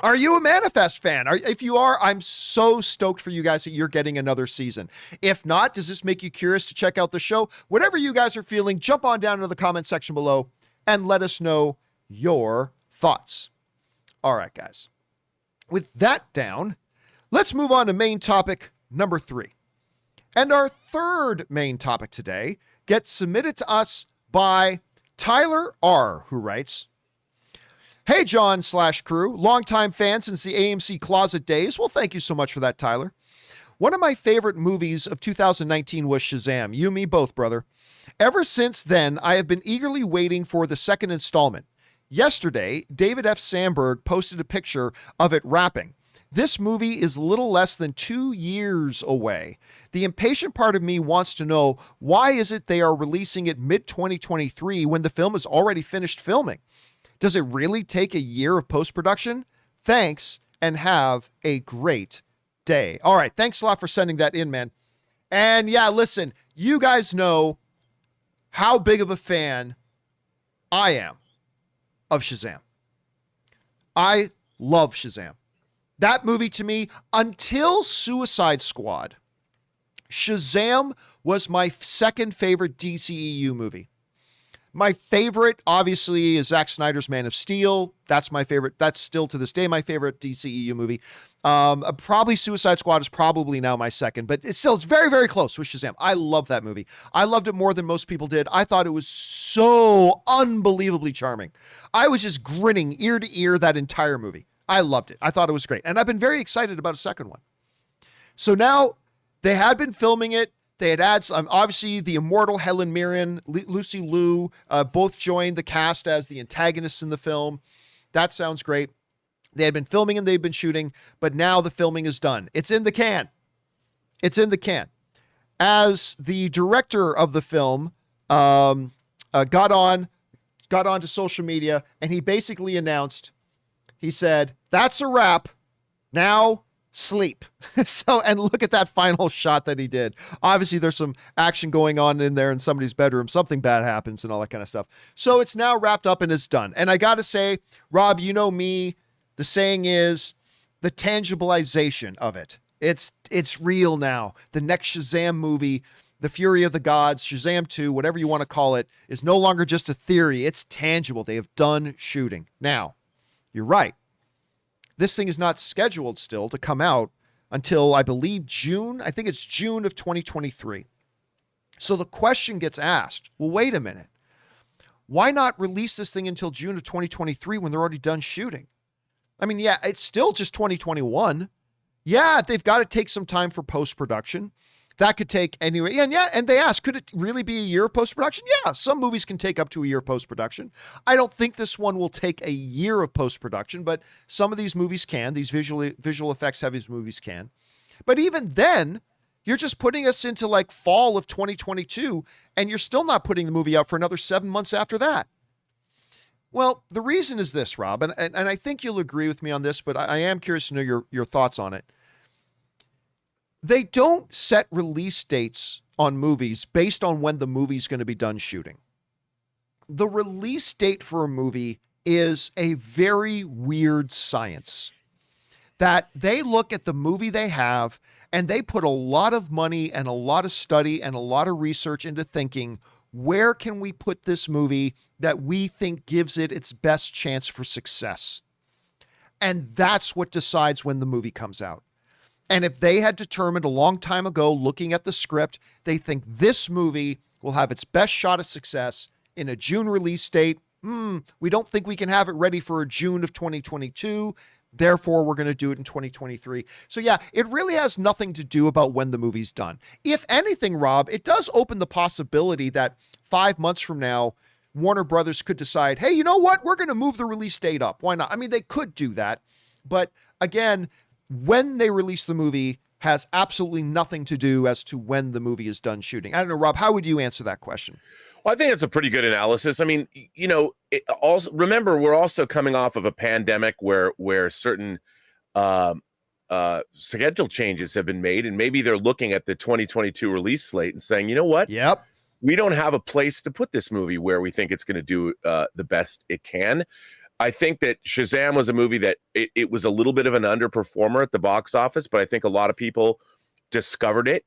[SPEAKER 1] Are you a Manifest fan? If you are, I'm so stoked for you guys that you're getting another season. If not, does this make you curious to check out the show? Whatever you guys are feeling, jump on down into the comment section below and let us know your thoughts. All right, guys. With that down, let's move on to main topic number 3. And our third main topic today gets submitted to us by Tyler R., who writes, "Hey, John/crew, longtime fan since the AMC Closet days." Well, thank you so much for that, Tyler. "One of my favorite movies of 2019 was Shazam. You, me, both, brother. Ever since then, I have been eagerly waiting for the second installment. Yesterday, David F. Sandberg posted a picture of it wrapping. This movie is little less than 2 years away. The impatient part of me wants to know, why is it they are releasing it mid-2023 when the film is already finished filming? Does it really take a year of post-production? Thanks, and have a great day." All right, thanks a lot for sending that in, man. And yeah, listen, you guys know how big of a fan I am of Shazam. I love Shazam. That movie, to me, until Suicide Squad, Shazam was my second favorite DCEU movie. My favorite, obviously, is Zack Snyder's Man of Steel. That's my favorite. That's still to this day my favorite DCEU movie. Probably Suicide Squad is probably now my second, but it's very, very close with Shazam. I love that movie. I loved it more than most people did. I thought it was so unbelievably charming. I was just grinning ear to ear that entire movie. I loved it. I thought it was great. And I've been very excited about a second one. So now they had been filming it. They had obviously the immortal Helen Mirren, Lucy Liu, both joined the cast as the antagonists in the film. That sounds great. They had been filming and they'd been shooting, but now the filming is done. It's in the can. It's in the can. As the director of the film got on to social media, and he basically announced, he said, "That's a wrap. Now sleep." So, and look at that final shot that he did. Obviously, there's some action going on in there in somebody's bedroom. Something bad happens and all that kind of stuff. So it's now wrapped up and it's done. And I got to say, Rob, you know me, the saying is the tangibilization of it. It's real now. The next Shazam movie, The Fury of the Gods, Shazam 2, whatever you want to call it, is no longer just a theory. It's tangible. They have done shooting. Now, you're right. This thing is not scheduled still to come out until, I believe, June. I think it's June of 2023. So the question gets asked, well, wait a minute. Why not release this thing until June of 2023 when they're already done shooting? I mean, yeah, it's still just 2021. Yeah, they've got to take some time for post-production. That could take anyway. And they asked, could it really be a year of post-production? Yeah, some movies can take up to a year of post-production. I don't think this one will take a year of post-production, but some of these movies can. These visual effects heavy movies can. But even then, you're just putting us into like fall of 2022, and you're still not putting the movie out for another 7 months after that. Well, the reason is this, Rob, and I think you'll agree with me on this, but I am curious to know your thoughts on it. They don't set release dates on movies based on when the movie's going to be done shooting. The release date for a movie is a very weird science that they look at the movie they have and they put a lot of money and a lot of study and a lot of research into thinking, where can we put this movie that we think gives it its best chance for success? And that's what decides when the movie comes out. And if they had determined a long time ago, looking at the script, they think this movie will have its best shot of success in a June release date. We don't think we can have it ready for a June of 2022. Therefore, we're going to do it in 2023. So yeah, it really has nothing to do about when the movie's done. If anything, Rob, it does open the possibility that 5 months from now, Warner Brothers could decide, hey, you know what? We're going to move the release date up. Why not? I mean, they could do that. But again, when they release the movie has absolutely nothing to do as to when the movie is done shooting. I don't know, Rob, how would you answer that question?
[SPEAKER 2] Well, I think it's a pretty good analysis. I mean, you know, also remember, we're also coming off of a pandemic where certain schedule changes have been made, and maybe they're looking at the 2022 release slate and saying, you know what?
[SPEAKER 1] Yep.
[SPEAKER 2] We don't have a place to put this movie where we think it's going to do the best it can. I think that Shazam was a movie that it was a little bit of an underperformer at the box office, but I think a lot of people discovered it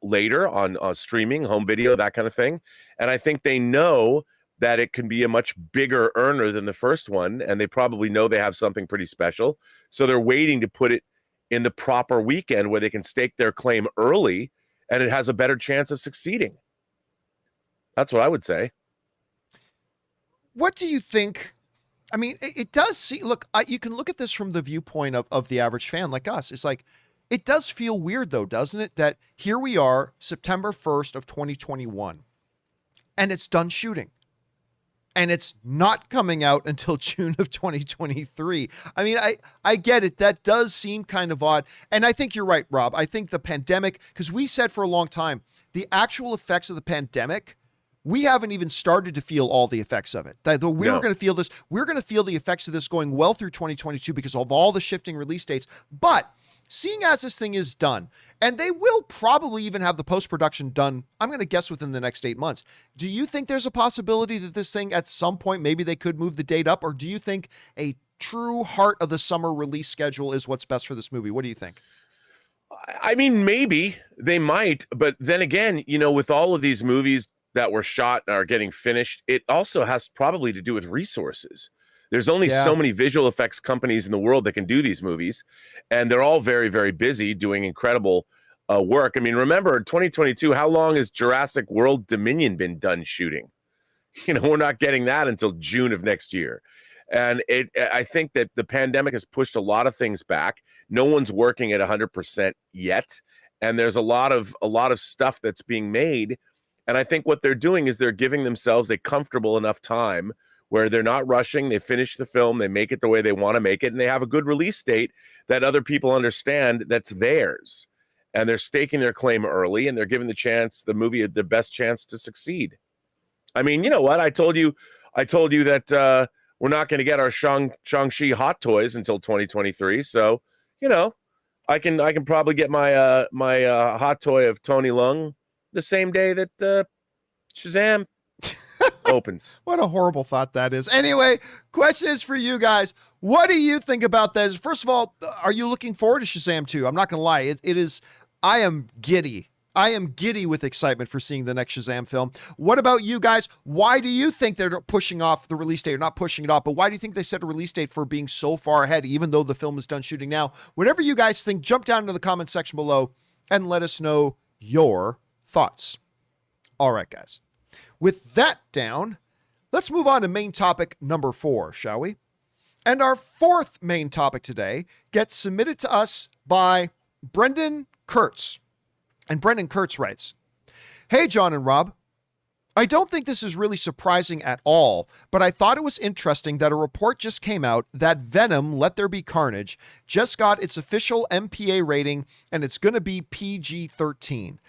[SPEAKER 2] later on streaming, home video, that kind of thing. And I think they know that it can be a much bigger earner than the first one, and they probably know they have something pretty special. So they're waiting to put it in the proper weekend where they can stake their claim early, and it has a better chance of succeeding. That's what I would say.
[SPEAKER 1] What do you think? I mean, it does see, look, you can look at this from the viewpoint of the average fan like us. It's like, it does feel weird though, doesn't it? That here we are, September 1st of 2021, and it's done shooting. And it's not coming out until June of 2023. I mean, I get it. That does seem kind of odd. And I think you're right, Rob. I think the pandemic, because we said for a long time, the actual effects of the pandemic, we haven't even started to feel all the effects of it. We're going to feel this. We're going to feel the effects of this going well through 2022 because of all the shifting release dates. But seeing as this thing is done, and they will probably even have the post-production done, I'm going to guess within the next 8 months. Do you think there's a possibility that this thing at some point, maybe they could move the date up? Or do you think a true heart of the summer release schedule is what's best for this movie? What do you think?
[SPEAKER 2] I mean, maybe they might, but then again, you know, with all of these movies that were shot and are getting finished, it also has probably to do with resources. There's only so many visual effects companies in the world that can do these movies, and they're all very, very busy doing incredible work. I mean, remember, in 2022, how long has Jurassic World Dominion been done shooting? You know, we're not getting that until June of next year. And I think that the pandemic has pushed a lot of things back. No one's working at 100% yet, and there's a lot of stuff that's being made. And I think what they're doing is they're giving themselves a comfortable enough time where they're not rushing. They finish the film, they make it the way they want to make it, and they have a good release date that other people understand that's theirs. And they're staking their claim early, and they're giving the movie the best chance to succeed. I mean, you know what? I told you that we're not going to get our Shang-Chi hot toys until 2023. So, I can probably get my my hot toy of Tony Leung the same day that Shazam opens.
[SPEAKER 1] What a horrible thought that is. Anyway, question is for you guys. What do you think about this? First of all, are you looking forward to Shazam 2? I'm not going to lie. It is, I am giddy. I am giddy with excitement for seeing the next Shazam film. What about you guys? Why do you think they're pushing off the release date? Or not pushing it off, but why do you think they set a release date for being so far ahead, even though the film is done shooting now? Whatever you guys think, jump down into the comment section below and let us know your thoughts. All right, guys. With that down, let's move on to main topic number 4, shall we? And our fourth main topic today gets submitted to us by Brendan Kurtz. And Brendan Kurtz writes, "Hey, John and Rob. I don't think this is really surprising at all, but I thought it was interesting that a report just came out that Venom, Let There Be Carnage, just got its official MPA rating, and it's going to be PG-13.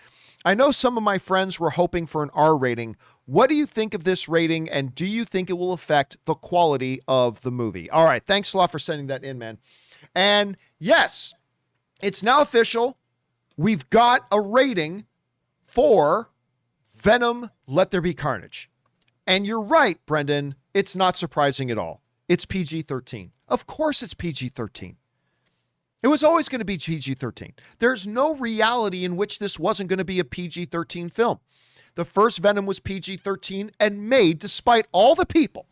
[SPEAKER 1] I know some of my friends were hoping for an R rating. What do you think of this rating, and do you think it will affect the quality of the movie?" All right, thanks a lot for sending that in, man. And yes, it's now official. We've got a rating for Venom, Let There Be Carnage. And you're right, Brendan, it's not surprising at all. It's PG-13. Of course it's PG-13. It was always going to be PG-13. There's no reality in which this wasn't going to be a PG-13 film. The first Venom was PG-13 and made despite all the people,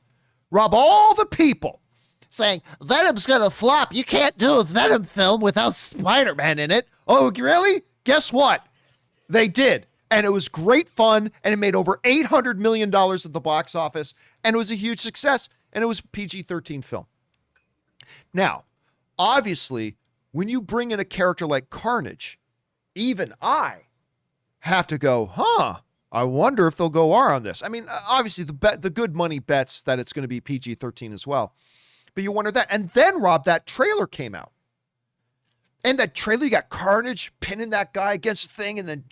[SPEAKER 1] Rob, all the people saying, Venom's going to flop. You can't do a Venom film without Spider-Man in it. Oh, really? Guess what? They did. And it was great fun, and it made over $800 million at the box office, and it was a huge success, and it was a PG-13 film. Now, obviously, when you bring in a character like Carnage, even I have to go, I wonder if they'll go R on this. I mean, obviously, the good money bets that it's going to be PG-13 as well. But you wonder that. And then, Rob, that trailer came out. And that trailer, you got Carnage pinning that guy against the thing and then,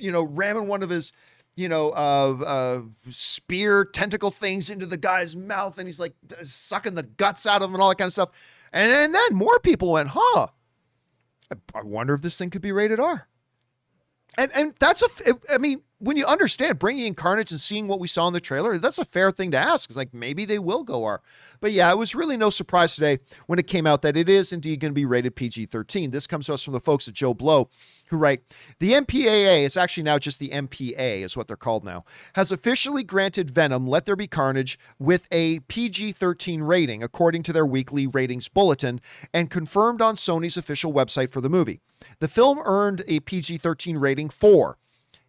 [SPEAKER 1] ramming one of his, spear tentacle things into the guy's mouth. And he's like sucking the guts out of him and all that kind of stuff. And then more people went, I wonder if this thing could be rated R. And that's when you understand bringing in Carnage and seeing what we saw in the trailer, that's a fair thing to ask. It's like, maybe they will go R. But yeah, it was really no surprise today when it came out that it is indeed going to be rated PG-13. This comes to us from the folks at Joe Blow, who write, the MPAA is actually now just the MPA is what they're called now, has officially granted Venom, Let There Be Carnage with a PG-13 rating, according to their weekly ratings bulletin, and confirmed on Sony's official website for the movie. The film earned a PG-13 rating for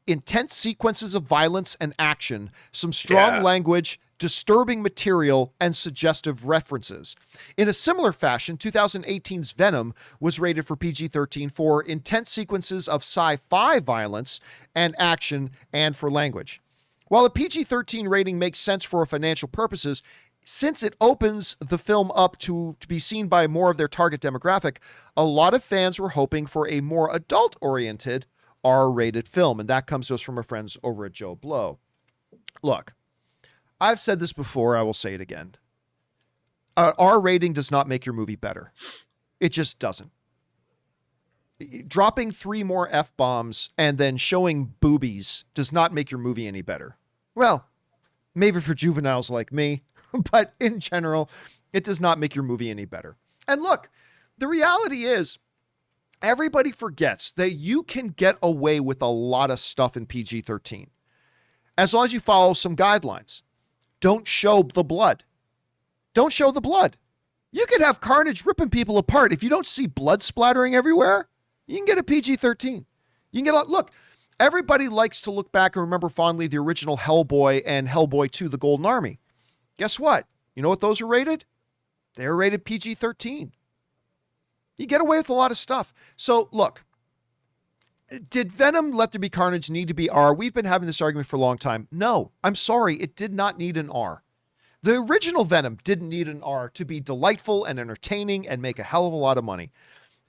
[SPEAKER 1] intense sequences of violence and action, some strong language, disturbing material, and suggestive references. In a similar fashion, 2018's Venom was rated for PG-13 for intense sequences of sci-fi violence and action and for language. While a PG-13 rating makes sense for financial purposes, since it opens the film up to be seen by more of their target demographic, a lot of fans were hoping for a more adult-oriented R-rated film, and that comes to us from our friends over at Joe Blow. Look, I've said this before, I will say it again. R rating does not make your movie better. It just doesn't. Dropping 3 more F-bombs and then showing boobies does not make your movie any better. Well, maybe for juveniles like me, but in general, it does not make your movie any better. And look, the reality is, everybody forgets that you can get away with a lot of stuff in PG-13. As long as you follow some guidelines. Don't show the blood. Don't show the blood. You could have Carnage ripping people apart. If you don't see blood splattering everywhere, you can get a PG-13. You can get look, everybody likes to look back and remember fondly the original Hellboy and Hellboy 2, The Golden Army. Guess what? You know what those are rated? They're rated PG-13. You get away with a lot of stuff. So, look, did Venom, Let There Be Carnage need to be R? We've been having this argument for a long time. No, I'm sorry. It did not need an R. The original Venom didn't need an R to be delightful and entertaining and make a hell of a lot of money.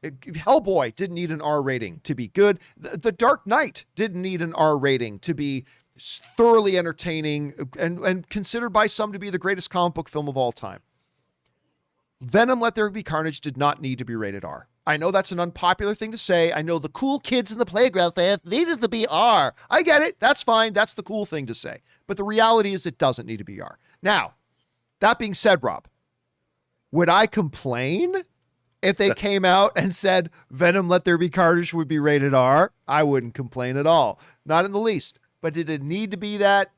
[SPEAKER 1] Hellboy didn't need an R rating to be good. The Dark Knight didn't need an R rating to be thoroughly entertaining and considered by some to be the greatest comic book film of all time. Venom Let There Be Carnage did not need to be rated R. I know that's an unpopular thing to say. I know the cool kids in the playground say needed to be R. I get it. That's fine. That's the cool thing to say. But the reality is it doesn't need to be R. Now, that being said, Rob, would I complain if they came out and said Venom Let There Be Carnage would be rated R? I wouldn't complain at all. Not in the least. But did it need to be that?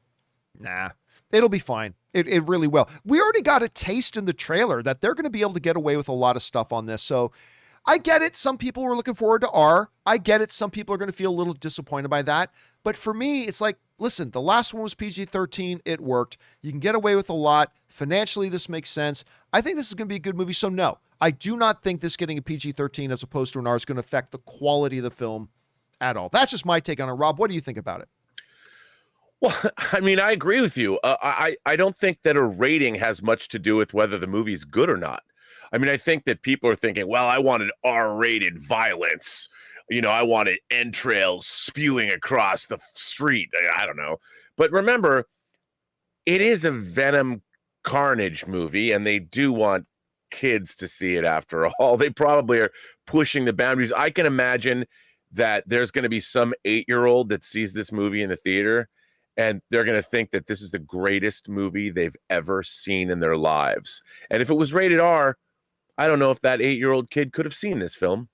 [SPEAKER 1] Nah, it'll be fine. It really will. We already got a taste in the trailer that they're going to be able to get away with a lot of stuff on this. So I get it. Some people were looking forward to R. I get it. Some people are going to feel a little disappointed by that. But for me, it's like, listen, the last one was PG-13. It worked. You can get away with a lot. Financially, this makes sense. I think this is going to be a good movie. So no, I do not think this getting a PG-13 as opposed to an R is going to affect the quality of the film at all. That's just my take on it. Rob, what do you think about it?
[SPEAKER 2] Well, I mean, I agree with you. I don't think that a rating has much to do with whether the movie's good or not. I mean, I think that people are thinking, well, I wanted R-rated violence. You know, I wanted entrails spewing across the street. I don't know. But remember, it is a Venom Carnage movie, and they do want kids to see it after all. They probably are pushing the boundaries. I can imagine that there's going to be some 8-year-old that sees this movie in the theater, and they're going to think that this is the greatest movie they've ever seen in their lives. And if it was rated R, I don't know if that 8-year-old kid could have seen this film.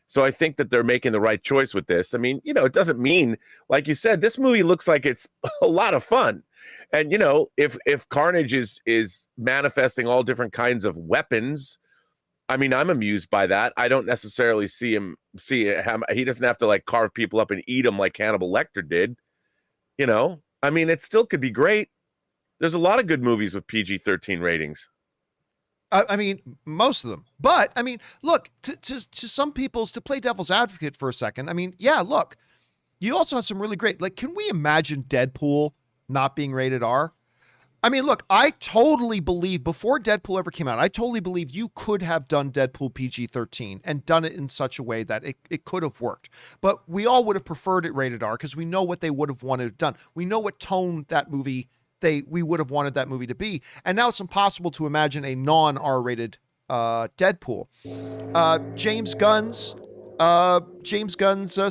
[SPEAKER 2] So I think that they're making the right choice with this. I mean, you know, it doesn't mean, like you said, this movie looks like it's a lot of fun. And, you know, if Carnage is manifesting all different kinds of weapons, I mean, I'm amused by that. I don't necessarily see him, he doesn't have to like carve people up and eat them like Hannibal Lecter did. You know, I mean, it still could be great. There's a lot of good movies with PG-13 ratings.
[SPEAKER 1] I mean, most of them. But, I mean, look, to some people's, to play devil's advocate for a second, I mean, yeah, look, you also have some really great, like, can we imagine Deadpool not being rated R? I mean, look, I totally believe, before Deadpool ever came out, I totally believe you could have done Deadpool PG-13 and done it in such a way that it could have worked. But we all would have preferred it rated R because we know what they would have wanted it done. We know what tone that movie we would have wanted that movie to be. And now it's impossible to imagine a non-R rated Deadpool. James Gunn's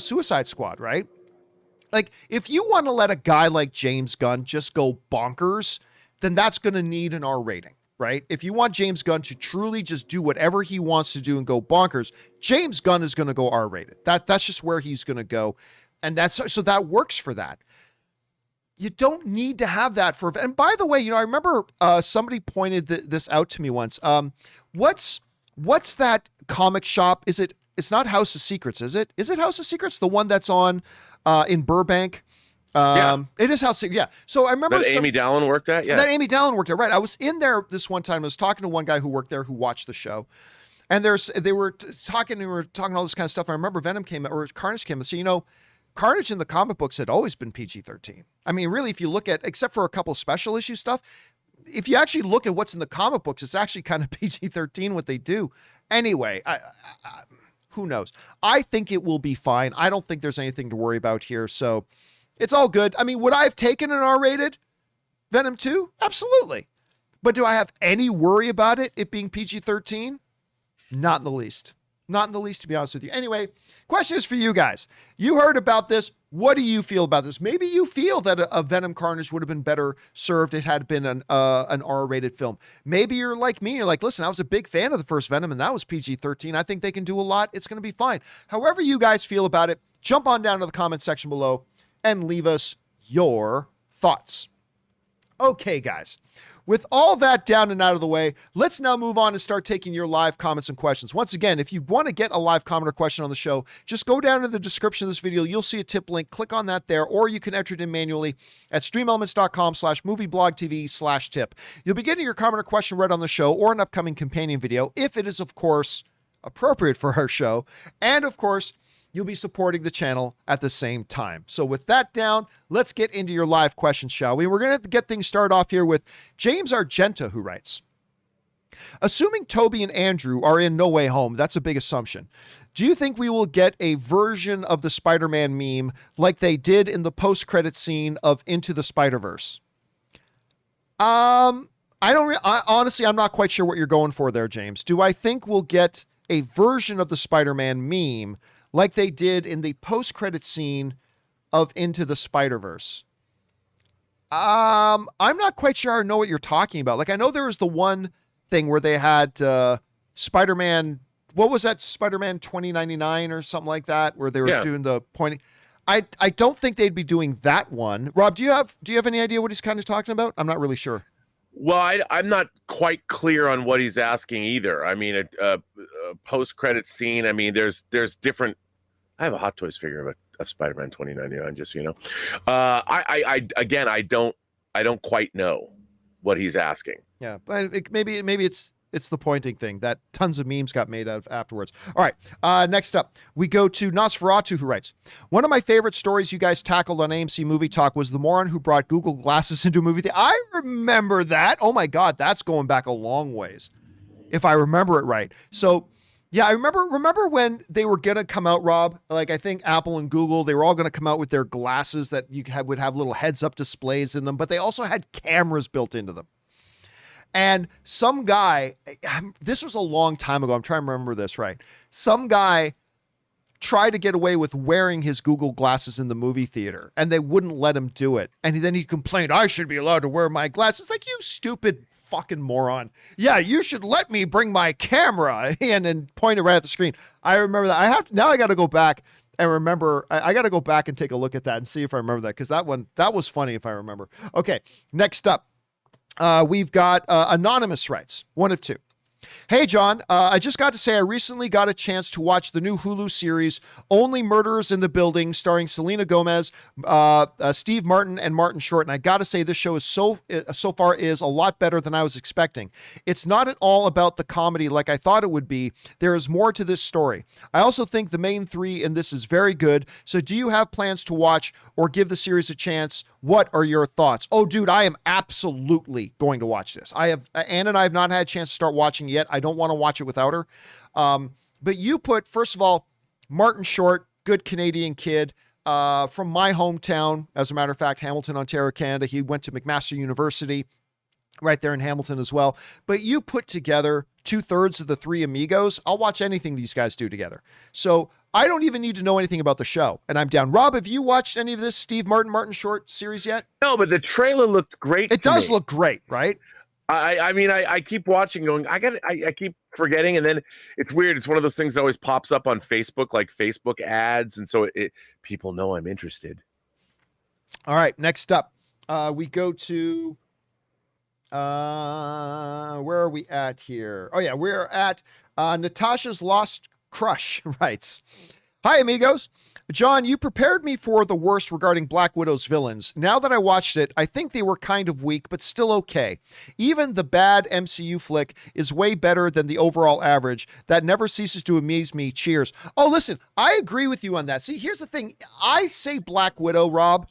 [SPEAKER 1] Suicide Squad, right? Like, if you want to let a guy like James Gunn just go bonkers, then that's going to need an R rating, right? If you want James Gunn to truly just do whatever he wants to do and go bonkers, James Gunn is going to go R rated. That's just where he's going to go. And so that works for that. You don't need to have that for, and by the way, you know, I remember somebody pointed this out to me once. What's that comic shop? It's not House of Secrets, is it? Is it House of Secrets? The one that's on in Burbank?
[SPEAKER 2] Yeah.
[SPEAKER 1] It is House of Secrets. Yeah. So I remember
[SPEAKER 2] that Amy Dallin worked at. Yeah.
[SPEAKER 1] That Amy Dallin worked at. Right. I was in there this one time. I was talking to one guy who worked there who watched the show. And they were talking all this kind of stuff. I remember Venom came, or Carnage came. So, you know, Carnage in the comic books had always been PG-13. I mean, really, if you look at, except for a couple of special issue stuff, if you actually look at what's in the comic books, it's actually kind of PG-13 what they do. Anyway, who knows? I think it will be fine. I don't think there's anything to worry about here. So it's all good. I mean, would I have taken an R-rated Venom 2? Absolutely. But do I have any worry about it being PG-13? Not in the least. Not in the least, to be honest with you. Anyway, question is for you guys. You heard about this. What do you feel about this? Maybe you feel that a Venom Carnage would have been better served if it had been an R-rated film. Maybe you're like me. You're like, listen, I was a big fan of the first Venom, and that was PG-13. I think they can do a lot. It's going to be fine. However you guys feel about it, jump on down to the comment section below and leave us your thoughts. Okay, guys. With all that down and out of the way, let's now move on and start taking your live comments and questions. Once again, if you want to get a live comment or question on the show, just go down to the description of this video. You'll see a tip link. Click on that there, or you can enter it in manually at streamelements.com/movieblogtv/tip. You'll be getting your comment or question read on the show or an upcoming companion video, if it is, of course, appropriate for our show. And, of course, you'll be supporting the channel at the same time. So with that down, let's get into your live questions, shall we? We're going to get things started off here with James Argenta, who writes, assuming Toby and Andrew are in No Way Home, that's a big assumption. Do you think we will get a version of the Spider-Man meme like they did in the post-credit scene of Into the Spider-Verse? Honestly, I'm not quite sure what you're going for there, James. Do I think we'll get a version of the Spider-Man meme like they did in the post-credit scene of Into the Spider-Verse? I'm not quite sure I know what you're talking about. Like, I know there was the one thing where they had Spider-Man, what was that, Spider-Man 2099 or something like that, where they were doing the pointing. I don't think they'd be doing that one. Rob, do you have any idea what he's kind of talking about? I'm not really sure.
[SPEAKER 2] Well, I'm not quite clear on what he's asking either. I mean, a post-credit scene. I mean, there's different. I have a Hot Toys figure of Spider-Man 2099, just so you know. I don't quite know what he's asking.
[SPEAKER 1] Yeah, but maybe it's the pointing thing that tons of memes got made out of afterwards. All right, next up, we go to Nosferatu, who writes, one of my favorite stories you guys tackled on AMC Movie Talk was the moron who brought Google Glasses into a movie theater. I remember that. Oh my God, that's going back a long ways, if I remember it right. So, yeah, I remember when they were going to come out, Rob, like I think Apple and Google, they were all going to come out with their glasses that would have little heads-up displays in them, but they also had cameras built into them. And some guy, this was a long time ago, I'm trying to remember this right. Some guy tried to get away with wearing his Google glasses in the movie theater, and they wouldn't let him do it. And then he complained, I should be allowed to wear my glasses. Like, you stupid fucking moron. Yeah, you should let me bring my camera and then point it right at the screen. I remember that. Now I got to go back and remember. I got to go back and take a look at that and see if I remember that, because that was funny if I remember. Okay, next up. We've got Anonymous writes, one of two. Hey, John, I just got to say I recently got a chance to watch the new Hulu series, Only Murderers in the Building, starring Selena Gomez, Steve Martin, and Martin Short. And I got to say this show is so far is a lot better than I was expecting. It's not at all about the comedy like I thought it would be. There is more to this story. I also think the main three in this is very good. So do you have plans to watch or give the series a chance? What are your thoughts? Oh, dude, I am absolutely going to watch this. Ann and I have not had a chance to start watching yet. I don't want to watch it without her. But you put, first of all, Martin Short, good Canadian kid, from my hometown, as a matter of fact, Hamilton, Ontario, Canada. He went to McMaster University right there in Hamilton as well. But you put together 2/3 of the Three Amigos. I'll watch anything these guys do together. So I don't even need to know anything about the show, and I'm down. Rob, have you watched any of this Steve Martin Short series yet?
[SPEAKER 2] No, but the trailer looked great.
[SPEAKER 1] It does look great, right?
[SPEAKER 2] I keep watching, going, I keep forgetting, and then it's weird. It's one of those things that always pops up on Facebook, like Facebook ads, and so people know I'm interested.
[SPEAKER 1] All right, next up, we go to where are we at here? Oh yeah, we're at Natasha's Lost Crush writes, hi amigos. John, you prepared me for the worst regarding Black Widow's villains. Now that I watched it, I think they were kind of weak, but still okay. Even the bad MCU flick is way better than the overall average. That never ceases to amaze me. Cheers. Oh, listen, I agree with you on that. See, here's the thing. I say Black Widow, Rob,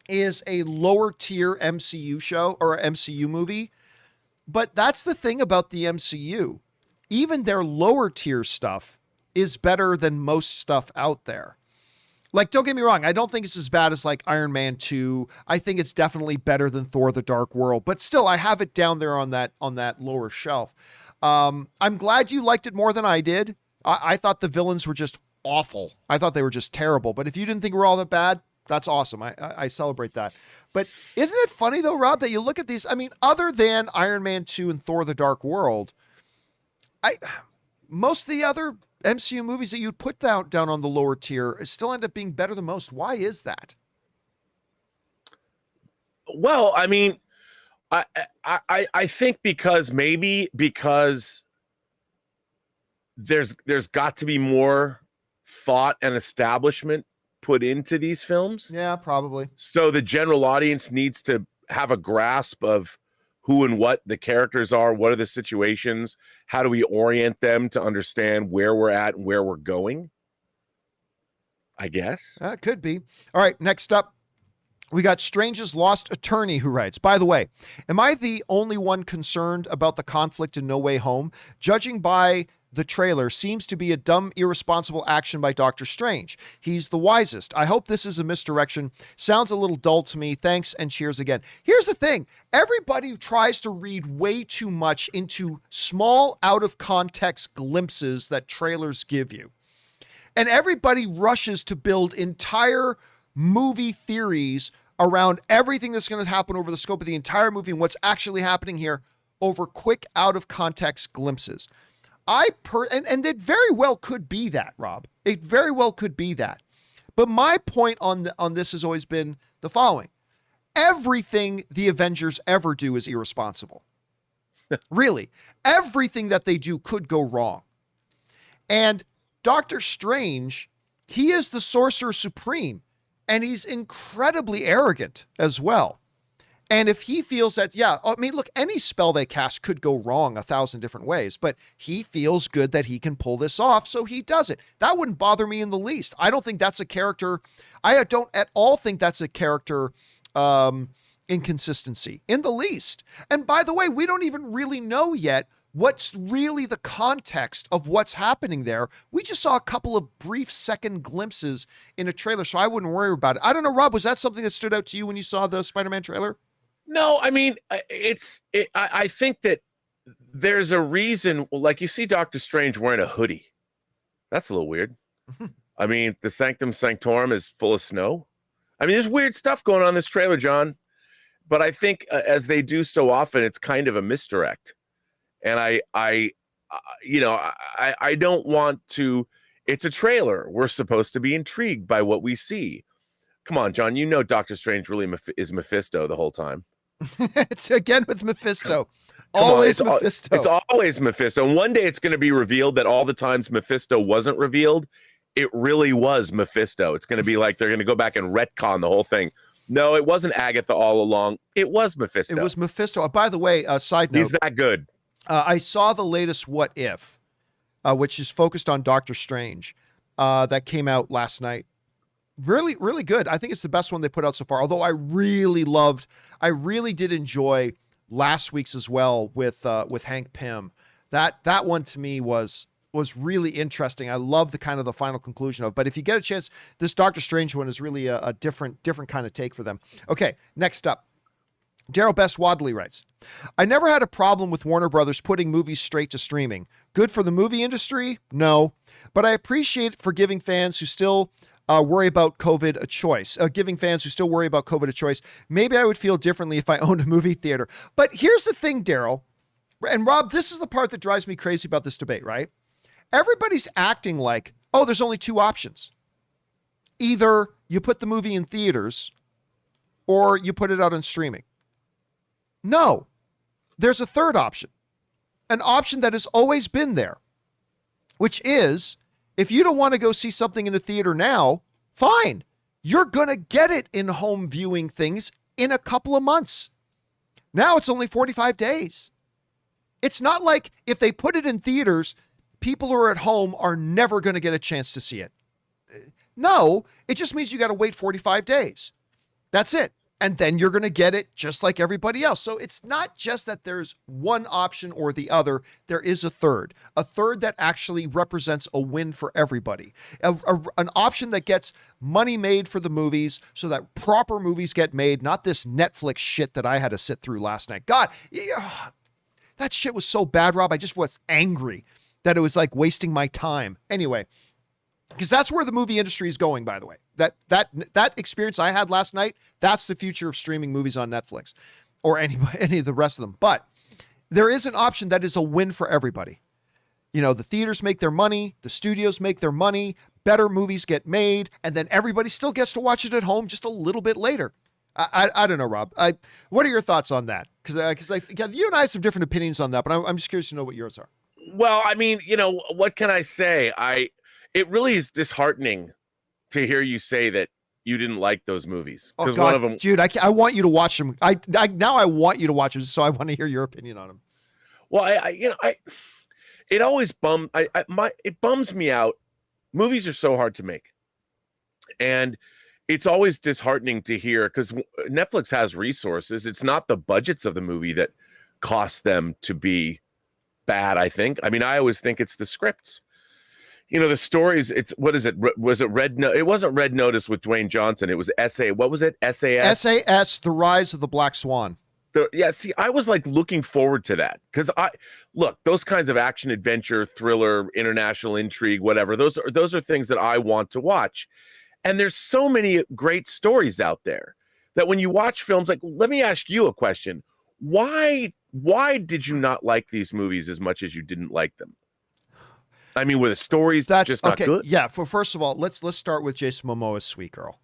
[SPEAKER 1] is a lower tier MCU show or MCU movie, but that's the thing about the MCU. Even their lower tier stuff is better than most stuff out there. Like, don't get me wrong, I don't think it's as bad as like Iron Man 2. I think it's definitely better than Thor: The Dark World, but still I have it down there on that lower shelf. I'm glad you liked it more than I did. I thought the villains were just awful. I thought they were just terrible, but if you didn't think we were all that bad, that's awesome. I celebrate that. But isn't it funny though, Rob, that you look at these, I mean, other than Iron Man 2 and Thor: The Dark World, most of the other MCU movies that you'd put down on the lower tier still end up being better than most. Why is that?
[SPEAKER 2] Well, I mean, I think because there's got to be more thought and establishment put into these films.
[SPEAKER 1] Yeah, probably.
[SPEAKER 2] So the general audience needs to have a grasp of who and what the characters are, what are the situations, how do we orient them to understand where we're at and where we're going. I guess.
[SPEAKER 1] Could be. All right, next up, we got Strange's Lost Attorney who writes, by the way, am I the only one concerned about the conflict in No Way Home? Judging by the trailer, seems to be a dumb, irresponsible action by Doctor Strange. He's the wisest. I hope this is a misdirection. Sounds a little dull to me. Thanks and cheers again. Here's the thing. Everybody tries to read way too much into small, out of context glimpses that trailers give you. And everybody rushes to build entire movie theories around everything that's going to happen over the scope of the entire movie and what's actually happening here over quick, out of context glimpses. And it very well could be that, Rob. It very well could be that. But my point on this has always been the following. Everything the Avengers ever do is irresponsible. Really. Everything that they do could go wrong. And Doctor Strange, he is the Sorcerer Supreme, and he's incredibly arrogant as well. And if he feels that, yeah, I mean, look, any spell they cast could go wrong 1,000 different ways, but he feels good that he can pull this off, so he does it. That wouldn't bother me in the least. I don't think that's a character. I don't at all think that's a character inconsistency in the least. And by the way, we don't even really know yet what's really the context of what's happening there. We just saw a couple of brief second glimpses in a trailer, so I wouldn't worry about it. I don't know, Rob, was that something that stood out to you when you saw the Spider-Man trailer?
[SPEAKER 2] No, I mean, I think that there's a reason, like you see Doctor Strange wearing a hoodie. That's a little weird. I mean, the Sanctum Sanctorum is full of snow. I mean, there's weird stuff going on in this trailer, John. But I think as they do so often, it's kind of a misdirect. And I don't want to, it's a trailer. We're supposed to be intrigued by what we see. Come on, John, you know Doctor Strange really is Mephisto the whole time.
[SPEAKER 1] It's again with Mephisto. Always Mephisto.
[SPEAKER 2] It's always Mephisto. And one day it's going to be revealed that all the times Mephisto wasn't revealed, it really was Mephisto. It's going to be like they're going to go back and retcon the whole thing. No, it wasn't Agatha all along. It was Mephisto.
[SPEAKER 1] It was Mephisto. By the way, side note.
[SPEAKER 2] He's that good.
[SPEAKER 1] I saw the latest What If, which is focused on Doctor Strange, that came out last night. Really, really good. I think it's the best one they put out so far. Although I really did enjoy last week's as well with Hank Pym. That one to me was really interesting. I love the kind of the final conclusion of. But if you get a chance, this Doctor Strange one is really a different kind of take for them. Okay, next up. Daryl Best Wadley writes, I never had a problem with Warner Brothers putting movies straight to streaming. Good for the movie industry? No. But I appreciate it for giving fans who still worry about COVID a choice. Maybe I would feel differently if I owned a movie theater. But here's the thing, Daryl. And Rob, this is the part that drives me crazy about this debate, right? Everybody's acting like, oh, there's only two options. Either you put the movie in theaters or you put it out on streaming. No, there's a third option, an option that has always been there, which is if you don't want to go see something in a theater now, fine. You're going to get it in home viewing things in a couple of months. Now it's only 45 days. It's not like if they put it in theaters, people who are at home are never going to get a chance to see it. No, it just means you got to wait 45 days. That's it. And then you're going to get it just like everybody else. So it's not just that there's one option or the other. There is a third that actually represents a win for everybody. An option that gets money made for the movies so that proper movies get made, not this Netflix shit that I had to sit through last night. God, that shit was so bad, Rob. I just was angry that it was like wasting my time. Anyway, because that's where the movie industry is going, by the way. That experience I had last night, that's the future of streaming movies on Netflix or any of the rest of them. But there is an option that is a win for everybody. You know, the theaters make their money, the studios make their money, better movies get made, and then everybody still gets to watch it at home just a little bit later. I don't know, Rob. What are your thoughts on that? Because you and I have some different opinions on that, but I'm just curious to know what yours are.
[SPEAKER 2] Well, I mean, you know, what can I say? It really is disheartening to hear you say that you didn't like those movies.
[SPEAKER 1] Oh God, one of them, dude, I want you to watch them. Now I want you to watch them, so I want to hear your opinion on them.
[SPEAKER 2] Well, it always it bums me out. Movies are so hard to make. And it's always disheartening to hear, because Netflix has resources. It's not the budgets of the movie that cost them to be bad, I think. I mean, I always think it's the scripts. You know, the stories, it's, what is it? Was it Red No? It wasn't Red Notice with Dwayne Johnson. It was what was it? SAS?
[SPEAKER 1] SAS, The Rise of the Black Swan.
[SPEAKER 2] Yeah, see, I was like looking forward to that, because look, those kinds of action, adventure, thriller, international intrigue, whatever, those are things that I want to watch. And there's so many great stories out there that when you watch films, like, let me ask you a question. Why did you not like these movies as much as you didn't like them? I mean, were the stories just not good?
[SPEAKER 1] Yeah, first of all, let's start with Jason Momoa's Sweet Girl.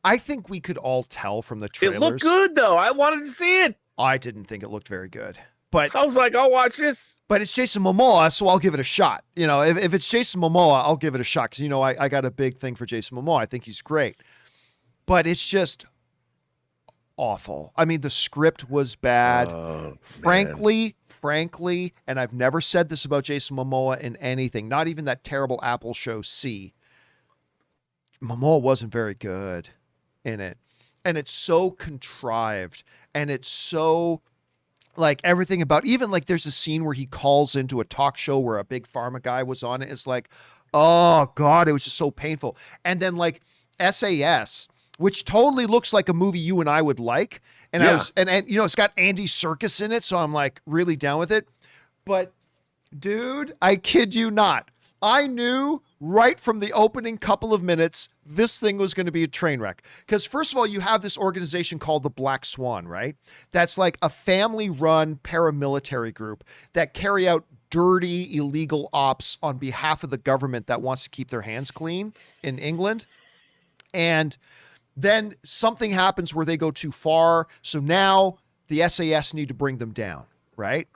[SPEAKER 1] I think we could all tell from the trailers.
[SPEAKER 2] It looked good, though. I wanted to see it.
[SPEAKER 1] I didn't think it looked very good. But
[SPEAKER 2] I was like, I'll watch this.
[SPEAKER 1] But it's Jason Momoa, so I'll give it a shot. You know, if it's Jason Momoa, I'll give it a shot. Because, you know, I got a big thing for Jason Momoa. I think he's great. But it's just awful. I mean, the script was bad. Frankly, and I've never said this about Jason Momoa in anything, not even that terrible Apple show C. Momoa wasn't very good in it. And it's so contrived. And it's so, like, everything about, even like there's a scene where he calls into a talk show where a big pharma guy was on it. It's like, oh God, it was just so painful. And then like SAS, which totally looks like a movie you and I would like. And
[SPEAKER 2] yeah.
[SPEAKER 1] I was, and you know, it's got Andy Serkis in it. So I'm like really down with it. But dude, I kid you not. I knew right from the opening couple of minutes, this thing was going to be a train wreck. Because first of all, you have this organization called the Black Swan, right? That's like a family-run paramilitary group that carry out dirty, illegal ops on behalf of the government that wants to keep their hands clean in England. And then something happens where they go too far. So now the SAS need to bring them down, right?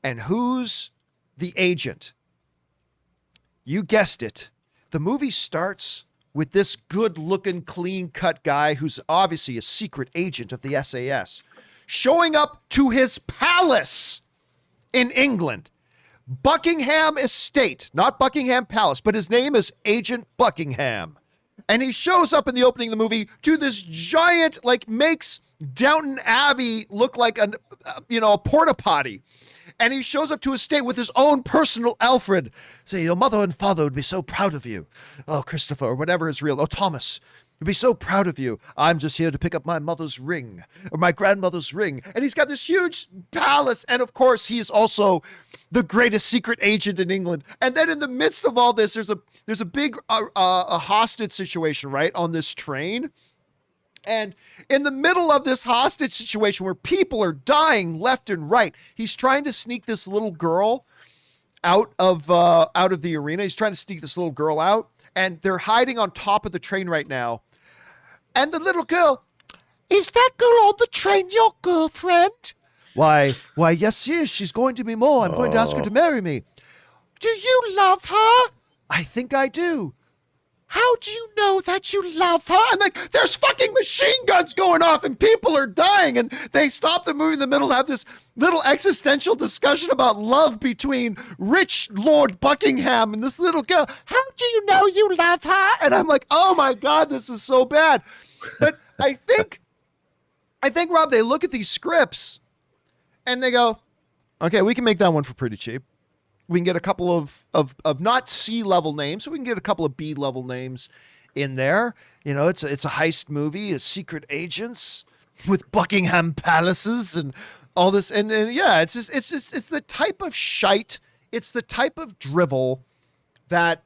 [SPEAKER 1] And who's the agent? You guessed it. The movie starts with this good-looking, clean-cut guy who's obviously a secret agent of the SAS showing up to his palace in England. Buckingham Estate, not Buckingham Palace, but his name is Agent Buckingham. And he shows up in the opening of the movie to this giant, like, makes Downton Abbey look like a porta potty. And he shows up to his estate with his own personal Alfred. Say, your mother and father would be so proud of you. Oh, Christopher, or whatever is real. Oh, Thomas, would be so proud of you. I'm just here to pick up my mother's ring, or my grandmother's ring. And he's got this huge palace. And of course, he is also the greatest secret agent in England. And then in the midst of all this, there's a big a hostage situation, right, on this train. And in the middle of this hostage situation where people are dying left and right, he's trying to sneak this little girl out of the arena. He's trying to sneak this little girl out, and they're hiding on top of the train right now. And the little girl, is that girl on the train your girlfriend? Why, yes, she is. She's going to be more. I'm going to ask her to marry me. Do you love her? I think I do. How do you know that you love her? And like, there's fucking machine guns going off and people are dying. And they stop the movie in the middle to have this little existential discussion about love between rich Lord Buckingham and this little girl. How do you know you love her? And I'm like, oh my God, this is so bad. But I think, Rob, they look at these scripts and they go, okay, we can make that one for pretty cheap. We can get a couple of not C-level names, so we can get a couple of B-level names in there. You know, it's a heist movie, it's secret agents with Buckingham palaces and all this. And yeah, it's the type of shite, it's the type of drivel that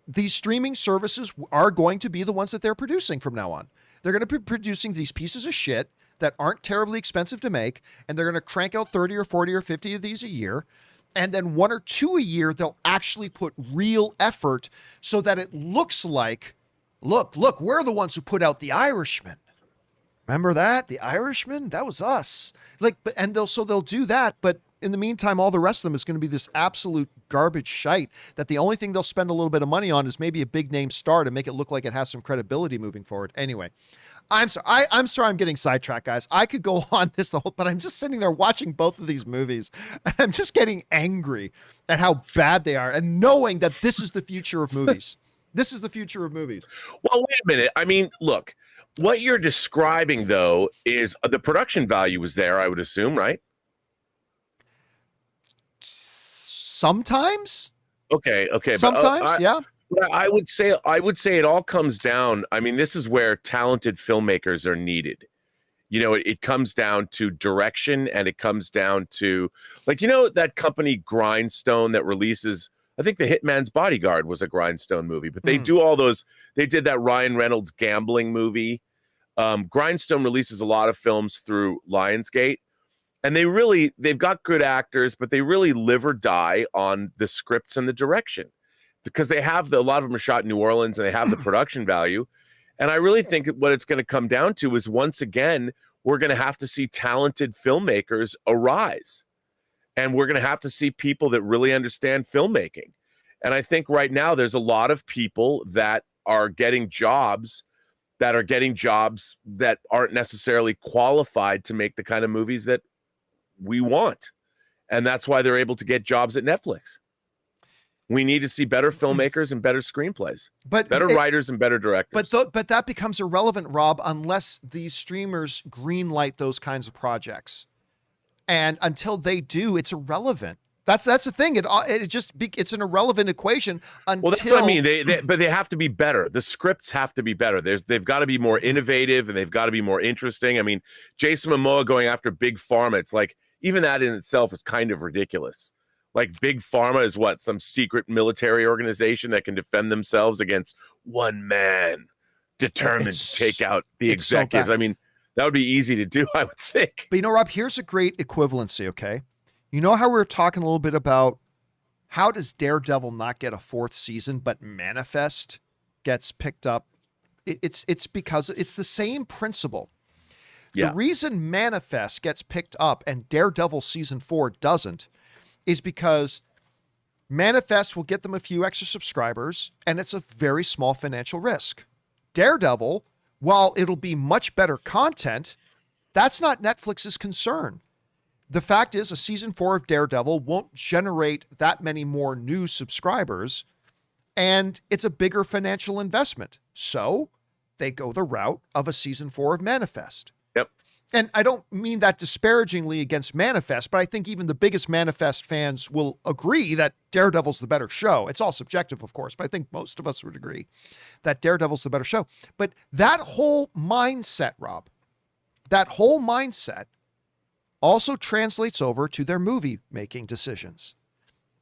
[SPEAKER 1] these streaming services are going to be the ones that they're producing from now on. They're going to be producing these pieces of shit that aren't terribly expensive to make, and they're going to crank out 30 or 40 or 50 of these a year. And then 1 or 2 a year, they'll actually put real effort so that it looks like, look, we're the ones who put out The Irishman. Remember that? The Irishman? That was us. They'll do that. But in the meantime, all the rest of them is going to be this absolute garbage shite that the only thing they'll spend a little bit of money on is maybe a big name star to make it look like it has some credibility moving forward. Anyway, I'm sorry. I'm sorry I'm getting sidetracked, guys. I could go on this but I'm just sitting there watching both of these movies and I'm just getting angry at how bad they are and knowing that this is the future of movies. This is the future of movies.
[SPEAKER 2] Well, wait a minute. I mean, look, what you're describing, though, is the production value is there, I would assume, right?
[SPEAKER 1] Sometimes.
[SPEAKER 2] Okay.
[SPEAKER 1] Sometimes, yeah.
[SPEAKER 2] But I would say it all comes down. I mean, this is where talented filmmakers are needed. You know, it comes down to direction, and it comes down to, like, you know, that company Grindstone that releases, I think The Hitman's Bodyguard was a Grindstone movie, but they do all those. They did that Ryan Reynolds gambling movie. Grindstone releases a lot of films through Lionsgate, and they've got good actors, but they really live or die on the scripts and the direction, because they have a lot of them are shot in New Orleans, and they have the production value. And I really think what it's going to come down to is, once again, we're going to have to see talented filmmakers arise. And we're going to have to see people that really understand filmmaking. And I think right now there's a lot of people that are getting jobs that aren't necessarily qualified to make the kind of movies that we want. And that's why they're able to get jobs at Netflix. We need to see better filmmakers and better screenplays, better writers and better directors.
[SPEAKER 1] But that becomes irrelevant, Rob, unless these streamers greenlight those kinds of projects. And until they do, it's irrelevant. That's the thing. It's an irrelevant equation until.
[SPEAKER 2] Well, that's what I mean. But they have to be better. The scripts have to be better. They've got to be more innovative, and they've got to be more interesting. I mean, Jason Momoa going after Big Pharma, it's like, even that in itself is kind of ridiculous. Like, Big Pharma is what? Some secret military organization that can defend themselves against one man determined to take out the executives. So I mean, that would be easy to do, I would think.
[SPEAKER 1] But, you know, Rob, here's a great equivalency, okay? You know how we were talking a little bit about how does Daredevil not get a 4th season, but Manifest gets picked up? It's because it's the same principle. Yeah. The reason Manifest gets picked up and Daredevil season 4 doesn't is because Manifest will get them a few extra subscribers, and it's a very small financial risk. Daredevil, while it'll be much better content, that's not Netflix's concern. The fact is, a season 4 of Daredevil won't generate that many more new subscribers, and it's a bigger financial investment. So they go the route of a season 4 of Manifest.
[SPEAKER 2] Yep.
[SPEAKER 1] And I don't mean that disparagingly against Manifest, but I think even the biggest Manifest fans will agree that Daredevil's the better show. It's all subjective, of course, but I think most of us would agree that Daredevil's the better show. But that whole mindset, Rob, that whole mindset also translates over to their movie making decisions.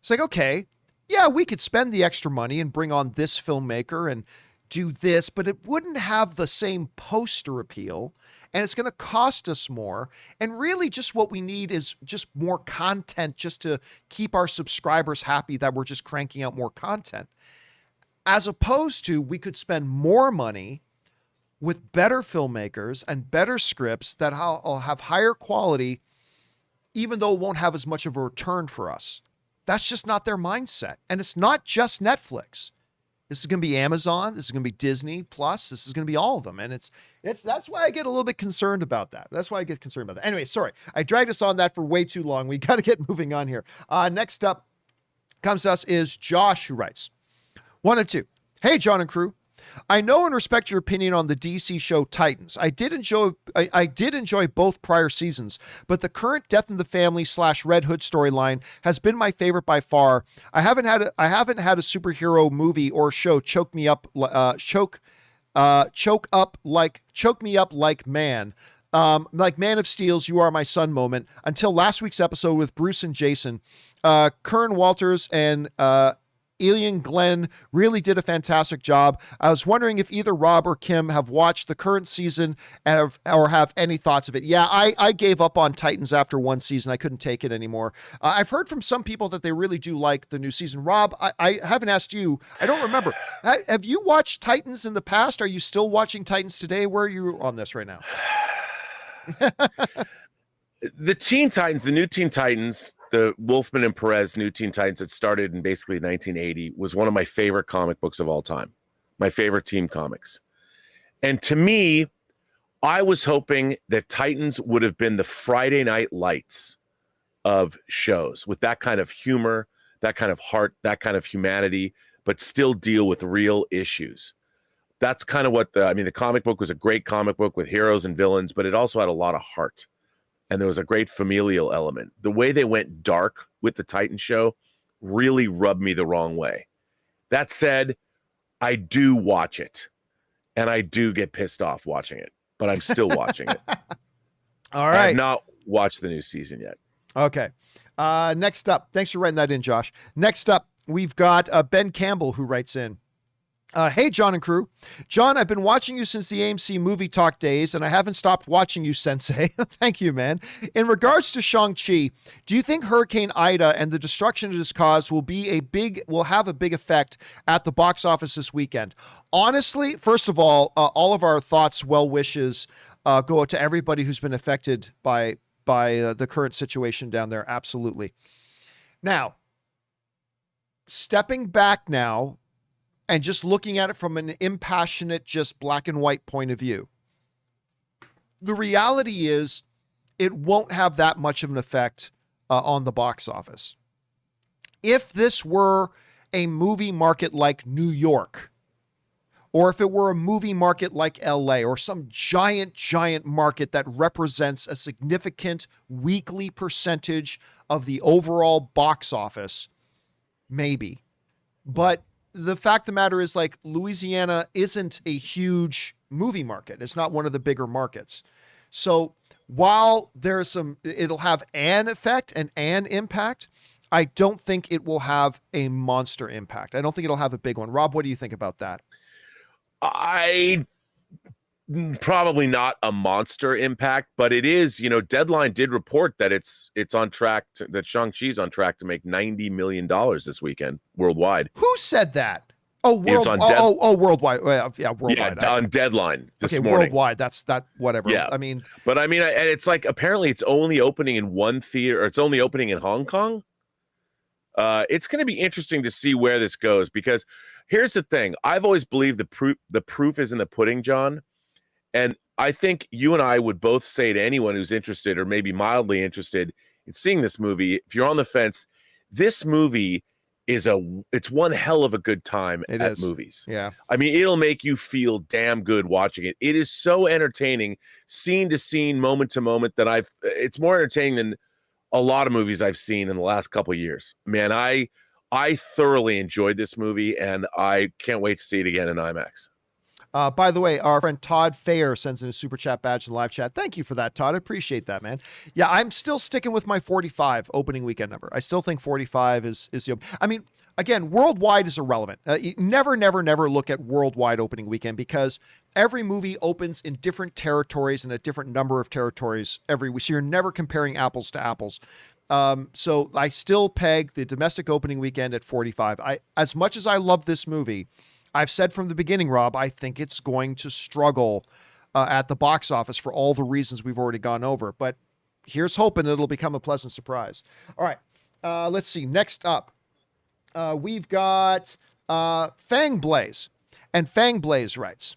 [SPEAKER 1] It's like, okay, yeah, we could spend the extra money and bring on this filmmaker and do this, but it wouldn't have the same poster appeal, and it's going to cost us more. And really just what we need is just more content, just to keep our subscribers happy that we're just cranking out more content. As opposed to, we could spend more money with better filmmakers and better scripts that will have higher quality, even though it won't have as much of a return for us. That's just not their mindset. And it's not just Netflix. This is going to be Amazon. This is going to be Disney Plus. This is going to be all of them. And that's why I get a little bit concerned about that. Anyway, sorry. I dragged us on that for way too long. We got to get moving on here. Next up comes to us is Josh, who writes, 1 and 2. Hey, John and crew. I know and respect your opinion on the DC show Titans. I did enjoy both prior seasons, but the current Death in the Family / Red Hood storyline has been my favorite by far. I haven't had a superhero movie or show choke me up like Man. Like Man of Steel's You Are My Son moment until last week's episode with Bruce and Jason. Kern Walters and Elian Glenn really did a fantastic job. I was wondering if either Rob or Kim have watched the current season or have any thoughts of it. Yeah, I gave up on Titans after 1 season. I couldn't take it anymore. I've heard from some people that they really do like the new season. Rob, I haven't asked you. I don't remember. Have you watched Titans in the past? Are you still watching Titans today? Where are you on this right now?
[SPEAKER 2] The Teen Titans, the new Teen Titans, the Wolfman and Perez new Teen Titans that started in basically 1980 was one of my favorite comic books of all time, my favorite team comics. And to me, I was hoping that Titans would have been the Friday Night Lights of shows with that kind of humor, that kind of heart, that kind of humanity, but still deal with real issues. That's kind of what the comic book was a great comic book with heroes and villains, but it also had a lot of heart. And there was a great familial element. The way they went dark with the Titan show really rubbed me the wrong way. That said, I do watch it, and I do get pissed off watching it, but I'm still watching it.
[SPEAKER 1] All right.
[SPEAKER 2] I have not watched the new season yet.
[SPEAKER 1] Okay. Next up, thanks for writing that in, Josh. Next up, we've got Ben Campbell, who writes in. Hey, John and crew. John, I've been watching you since the AMC Movie Talk days, and I haven't stopped watching you, Sensei. Thank you, man. In regards to Shang-Chi, do you think Hurricane Ida and the destruction it has caused will have a big effect at the box office this weekend? Honestly, first of all of our thoughts, well wishes go out to everybody who's been affected by the current situation down there. Absolutely. Now, stepping back now, and just looking at it from an impassionate, just black and white point of view, the reality is it won't have that much of an effect on the box office. If this were a movie market like New York, or if it were a movie market like LA, or some giant market that represents a significant weekly percentage of the overall box office, maybe. But the fact of the matter is, like, Louisiana isn't a huge movie market. It's not one of the bigger markets. So while it'll have an effect and an impact, I don't think it will have a monster impact. I don't think it'll have a big one. Rob, what do you think about that?
[SPEAKER 2] Probably not a monster impact, but it is, Deadline did report that it's on track that Shang-Chi's on track to make $90 million this weekend worldwide.
[SPEAKER 1] Who said that? Worldwide. Well, yeah, worldwide.
[SPEAKER 2] Yeah, on Deadline this morning.
[SPEAKER 1] Worldwide. That's whatever.
[SPEAKER 2] Yeah.
[SPEAKER 1] And
[SPEAKER 2] it's like, apparently it's only opening in one theater, or it's only opening in Hong Kong. It's going to be interesting to see where this goes, because here's the thing. I've always believed the proof is in the pudding, John. And I think you and I would both say to anyone who's interested, or maybe mildly interested in seeing this movie, if you're on the fence, this movie it's one hell of a good time at movies.
[SPEAKER 1] Yeah.
[SPEAKER 2] It'll make you feel damn good watching it. It is so entertaining, scene to scene, moment to moment, that it's more entertaining than a lot of movies I've seen in the last couple of years. Man, I thoroughly enjoyed this movie, and I can't wait to see it again in IMAX.
[SPEAKER 1] By the way, our friend Todd Fayer sends in a super chat badge in the live chat. Thank you for that, Todd. I appreciate that, man. Yeah, I'm still sticking with my 45 opening weekend number. I still think 45 is the. Again, worldwide is irrelevant. Never look at worldwide opening weekend, because every movie opens in different territories and a different number of territories every week. So you're never comparing apples to apples. So I still peg the domestic opening weekend at 45. As much as I love this movie, I've said from the beginning, Rob, I think it's going to struggle at the box office for all the reasons we've already gone over. But here's hoping it'll become a pleasant surprise. All right, let's see. Next up, we've got Fang Blaze. And Fang Blaze writes,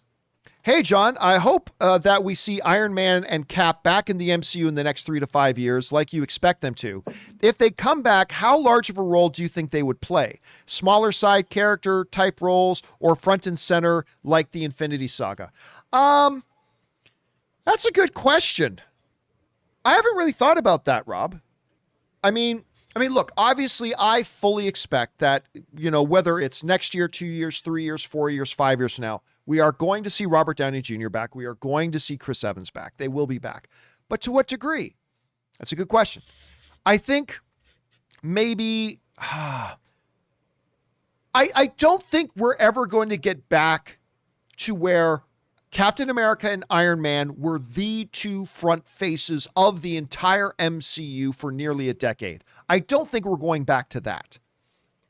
[SPEAKER 1] hey, John, I hope that we see Iron Man and Cap back in the MCU in the next 3 to 5 years, like you expect them to. If they come back, how large of a role do you think they would play? Smaller side character type roles, or front and center like the Infinity Saga? That's a good question. I haven't really thought about that, Rob. Look, obviously I fully expect that, whether it's next year, 2 years, 3 years, 4 years, 5 years from now, we are going to see Robert Downey Jr. back. We are going to see Chris Evans back. They will be back. But to what degree? That's a good question. I think maybe, I don't think we're ever going to get back to where Captain America and Iron Man were the two front faces of the entire MCU for nearly a decade. I don't think we're going back to that.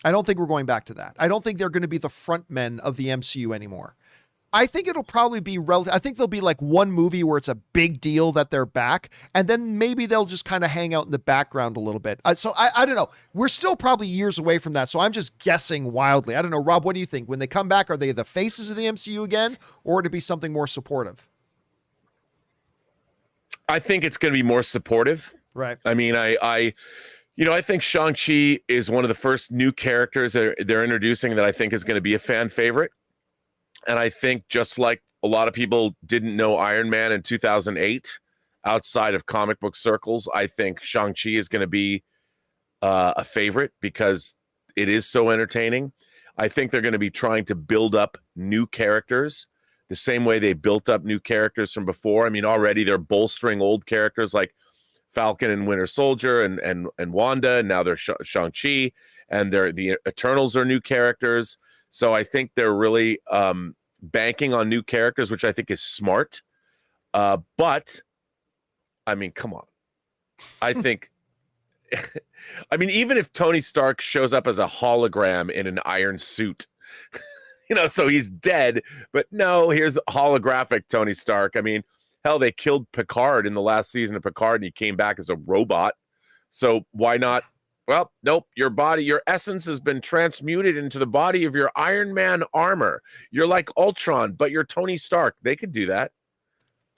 [SPEAKER 1] I don't think they're going to be the front men of the MCU anymore. I think it'll probably be I think there'll be like one movie where it's a big deal that they're back, and then maybe they'll just kind of hang out in the background a little bit. So I don't know. We're still probably years away from that, so I'm just guessing wildly. I don't know. Rob, what do you think? When they come back, are they the faces of the MCU again, or would it be something more supportive?
[SPEAKER 2] I think it's going to be more supportive.
[SPEAKER 1] Right.
[SPEAKER 2] I think Shang-Chi is one of the first new characters that they're introducing that I think is going to be a fan favorite. And I think just like a lot of people didn't know Iron Man in 2008 outside of comic book circles, I think Shang-Chi is going to be a favorite because it is so entertaining. I think they're going to be trying to build up new characters the same way they built up new characters from before. I mean, already they're bolstering old characters like Falcon and Winter Soldier and Wanda, and now they're Shang-Chi, and the Eternals are new characters. So I think they're really banking on new characters, which I think is smart. But, I mean, come on. I think, I mean, even if Tony Stark shows up as a hologram in an iron suit, so he's dead, but no, here's holographic Tony Stark. I mean, hell, they killed Picard in the last season of Picard, and he came back as a robot. So why not? Well, nope, your essence has been transmuted into the body of your Iron Man armor. You're like Ultron, but you're Tony Stark. They could do that.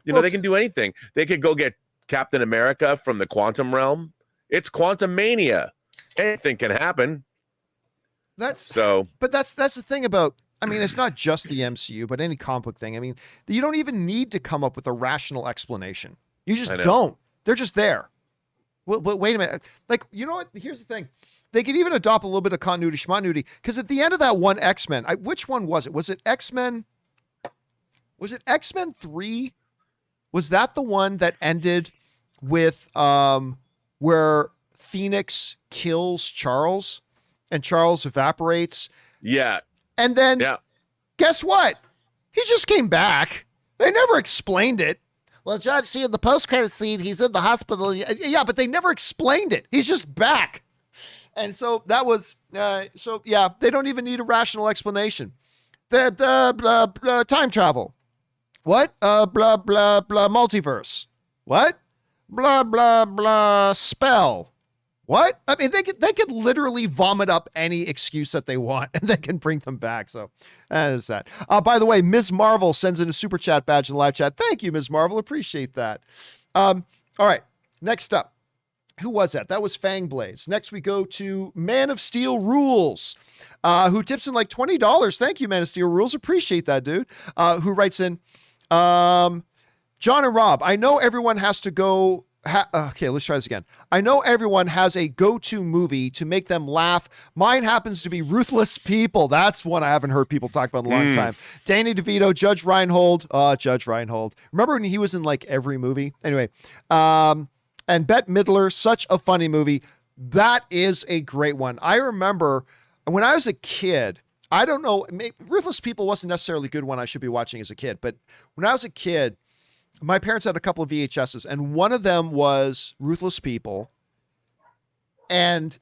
[SPEAKER 2] They can do anything. They could go get Captain America from the quantum realm. It's Quantum Mania. Anything can happen.
[SPEAKER 1] But that's the thing about, I mean, it's not just the MCU, but any comic book thing. I mean, you don't even need to come up with a rational explanation. You just don't. They're just there. Well, but wait a minute. Like, you know what? Here's the thing. They could even adopt a little bit of continuity, schmonity, because at the end of that one X-Men, which one was it? Was it X-Men? Was it X-Men 3? Was that the one that ended with where Phoenix kills Charles and Charles evaporates?
[SPEAKER 2] Yeah.
[SPEAKER 1] And then, guess what? He just came back. They never explained it. Well, John, see, in the post-credit scene, he's in the hospital. Yeah, but they never explained it. He's just back. And so that was, they don't even need a rational explanation. The time travel. What? Blah, blah, blah, multiverse. What? Blah, blah, blah, spell. What? I mean, they could literally vomit up any excuse that they want, and they can bring them back. So that is that. By the way, Ms. Marvel sends in a super chat badge in the live chat. Thank you, Ms. Marvel. Appreciate that. All right. Next up. Who was that? That was Fangblades. Next, we go to Man of Steel Rules, who tips in like $20. Thank you, Man of Steel Rules. Appreciate that, dude. Who writes in, John and Rob, I know everyone has to go. Okay, let's try this again. I know everyone has a go-to movie to make them laugh. Mine happens to be Ruthless People. That's one I haven't heard people talk about in a long time. Danny DeVito, Judge Reinhold. Judge Reinhold. Remember when he was in like every movie? Anyway, and Bette Midler, such a funny movie. That is a great one. I remember when I was a kid, I don't know, Ruthless People wasn't necessarily a good one I should be watching as a kid, but when I was a kid, my parents had a couple of VHSs, and one of them was Ruthless People. And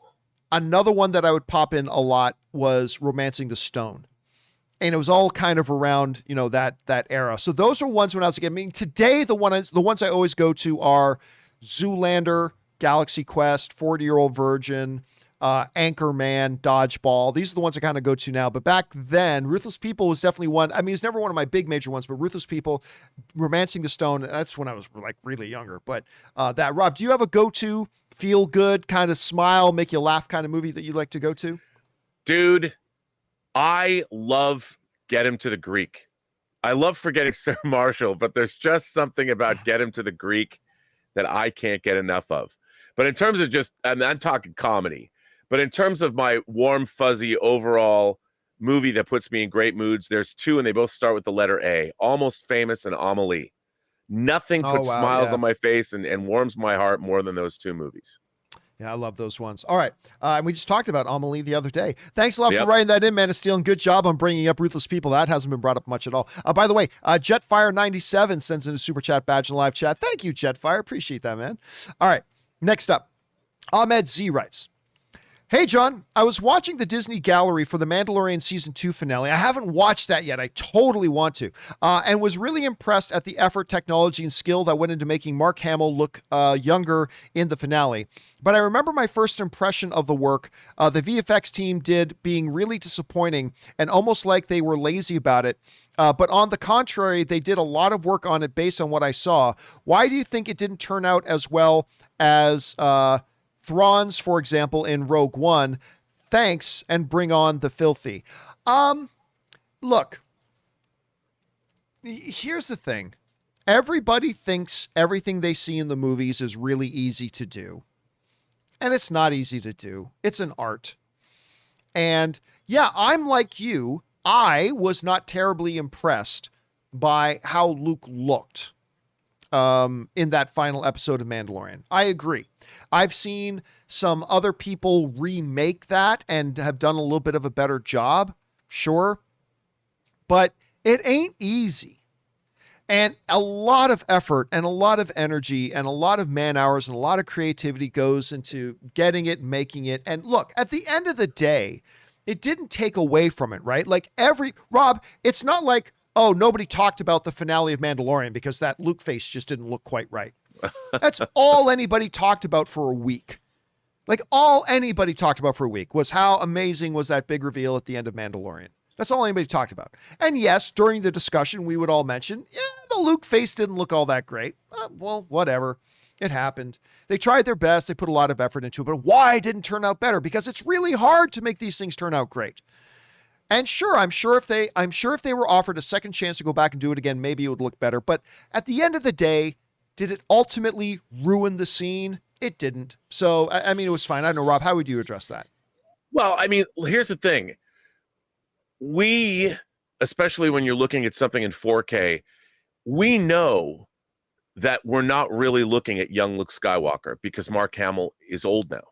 [SPEAKER 1] another one that I would pop in a lot was Romancing the Stone. And it was all kind of around, that era. So those are ones when I was a kid. I mean, today, the ones I always go to are Zoolander, Galaxy Quest, 40-Year-Old Virgin, Anchorman, Dodgeball. These are the ones I kind of go to now. But back then, Ruthless People was definitely one. I mean, it's never one of my big major ones, but Ruthless People, Romancing the Stone, that's when I was like really younger. But that, Rob, do you have a go-to, feel good, kind of smile, make you laugh kind of movie that you'd like to go to?
[SPEAKER 2] Dude, I love Get Him to the Greek. I love Forgetting Sarah Marshall, but there's just something about Get Him to the Greek that I can't get enough of. But in terms of just, I'm talking comedy, but in terms of my warm, fuzzy overall movie that puts me in great moods, there's two, and they both start with the letter A, Almost Famous and Amelie. Nothing puts smiles on my face and warms my heart more than those two movies.
[SPEAKER 1] Yeah, I love those ones. All right. And we just talked about Amelie the other day. Thanks a lot for writing that in, Man of Steel, and good job on bringing up Ruthless People. That hasn't been brought up much at all. By the way, Jetfire97 sends in a super chat badge in the live chat. Thank you, Jetfire. Appreciate that, man. All right. Next up, Ahmed Z writes, hey, John, I was watching the Disney Gallery for the Mandalorian Season 2 finale. I haven't watched that yet. I totally want to. And was really impressed at the effort, technology, and skill that went into making Mark Hamill look younger in the finale. But I remember my first impression of the work the VFX team did being really disappointing and almost like they were lazy about it. But on the contrary, they did a lot of work on it based on what I saw. Why do you think it didn't turn out as well as Thrawn's, for example, in Rogue One, thanks and bring on the filthy. Look, here's the thing. Everybody thinks everything they see in the movies is really easy to do. And it's not easy to do. It's an art. And yeah, I'm like you. I was not terribly impressed by how Luke looked in that final episode of Mandalorian. I agree. I've seen some other people remake that and have done a little bit of a better job. Sure. But it ain't easy. And a lot of effort and a lot of energy and a lot of man hours and a lot of creativity goes into getting it, making it. And look, at the end of the day, it didn't take away from it, right? Like Rob, it's not like, oh, nobody talked about the finale of Mandalorian because that Luke face just didn't look quite right. That's all anybody talked about for a week. Like all anybody talked about for a week was how amazing was that big reveal at the end of Mandalorian. That's all anybody talked about. And yes, during the discussion, we would all mention, yeah, the Luke face didn't look all that great. Well, whatever. It happened. They tried their best. They put a lot of effort into it. But why it didn't turn out better? Because it's really hard to make these things turn out great. And sure, I'm sure if they were offered a second chance to go back and do it again, maybe it would look better. But at the end of the day, did it ultimately ruin the scene? It didn't. So, I mean, it was fine. I don't know, Rob, how would you address that?
[SPEAKER 2] Well, I mean, here's the thing. We, especially when you're looking at something in 4K, we know that we're not really looking at young Luke Skywalker because Mark Hamill is old now.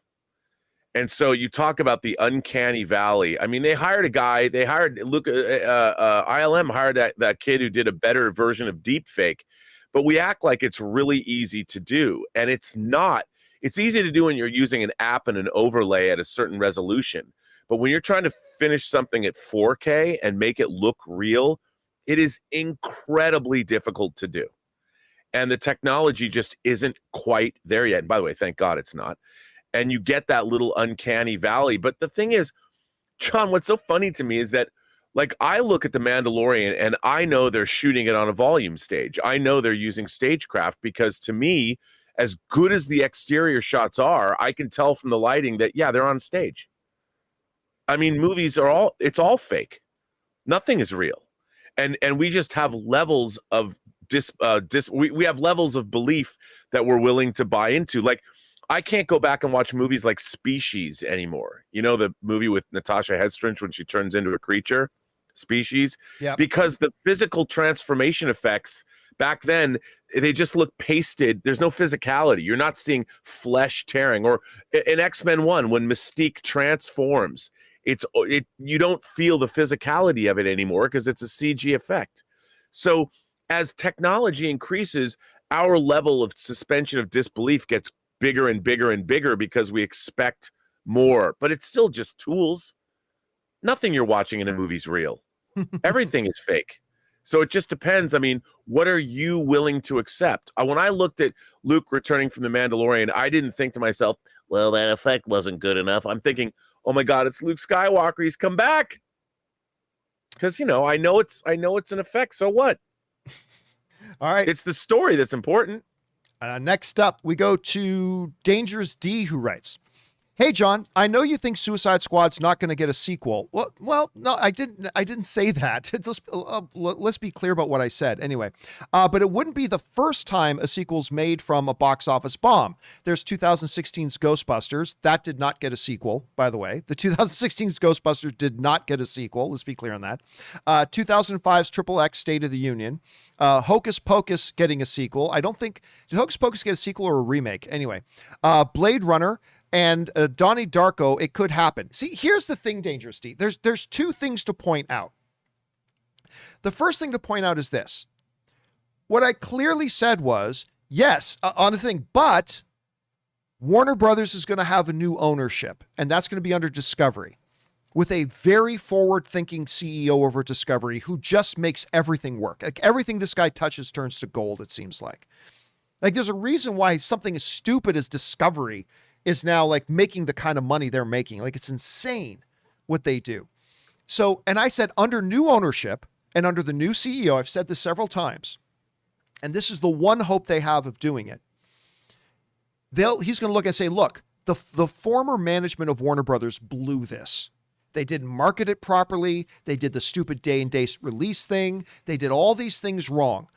[SPEAKER 2] And so you talk about the uncanny valley. I mean, they hired a guy, ILM hired that kid who did a better version of deepfake, but we act like it's really easy to do. And it's not. It's easy to do when you're using an app and an overlay at a certain resolution. But when you're trying to finish something at 4K and make it look real, it is incredibly difficult to do. And the technology just isn't quite there yet. And by the way, thank God it's not. And you get that little uncanny valley. But the thing is, John, what's so funny to me is that, like, I look at The Mandalorian and I know they're shooting it on a volume stage. I know they're using stagecraft because, to me, as good as the exterior shots are, I can tell from the lighting that, yeah, they're on stage. I mean, movies are it's all fake. Nothing is real. And we just have levels of we have levels of belief that we're willing to buy into. Like, I can't go back and watch movies like Species anymore. You know, the movie with Natasha Hedstrom when she turns into a creature, Species?
[SPEAKER 1] Yeah. Because
[SPEAKER 2] the physical transformation effects back then, they just look pasted. There's no physicality. You're not seeing flesh tearing. Or in X-Men 1, when Mystique transforms, you don't feel the physicality of it anymore because it's a CG effect. So as technology increases, our level of suspension of disbelief gets bigger and bigger and bigger because we expect more. But it's still just tools. Nothing you're watching in a movie is real. Everything is fake. So it just depends. I mean, what are you willing to accept? When I looked at Luke returning from The Mandalorian, I didn't think to myself, well, that effect wasn't good enough. I'm thinking, oh my God, it's Luke Skywalker. He's come back. Because, I know it's an effect. So what?
[SPEAKER 1] All right.
[SPEAKER 2] It's the story that's important.
[SPEAKER 1] Next up, we go to Dangerous D, who writes, "Hey, John, I know you think Suicide Squad's not going to get a sequel." Well, no, I didn't say that. Let's be clear about what I said. Anyway, but it wouldn't be the first time a sequel's made from a box office bomb. There's 2016's Ghostbusters. That did not get a sequel, by the way. The 2016's Ghostbusters did not get a sequel. Let's be clear on that. 2005's XXX State of the Union. Hocus Pocus getting a sequel. I don't think, did Hocus Pocus get a sequel or a remake? Anyway, Blade Runner and Donnie Darko, it could happen. See, here's the thing, Dangerous D. There's two things to point out. The first thing to point out is this. What I clearly said was, yes, on the thing, but Warner Brothers is going to have a new ownership, and that's going to be under Discovery, with a very forward-thinking CEO over Discovery who just makes everything work. Like, everything this guy touches turns to gold, it seems like. Like, there's a reason why something as stupid as Discovery is now, like, making the kind of money they're making. Like, it's insane what they do. So, and I said, under new ownership and under the new CEO, I've said this several times, and this is the one hope they have of doing it. He's going to look and say, look, the former management of Warner Brothers blew this. They didn't market it properly. They did the stupid day and date release thing. They did all these things wrong.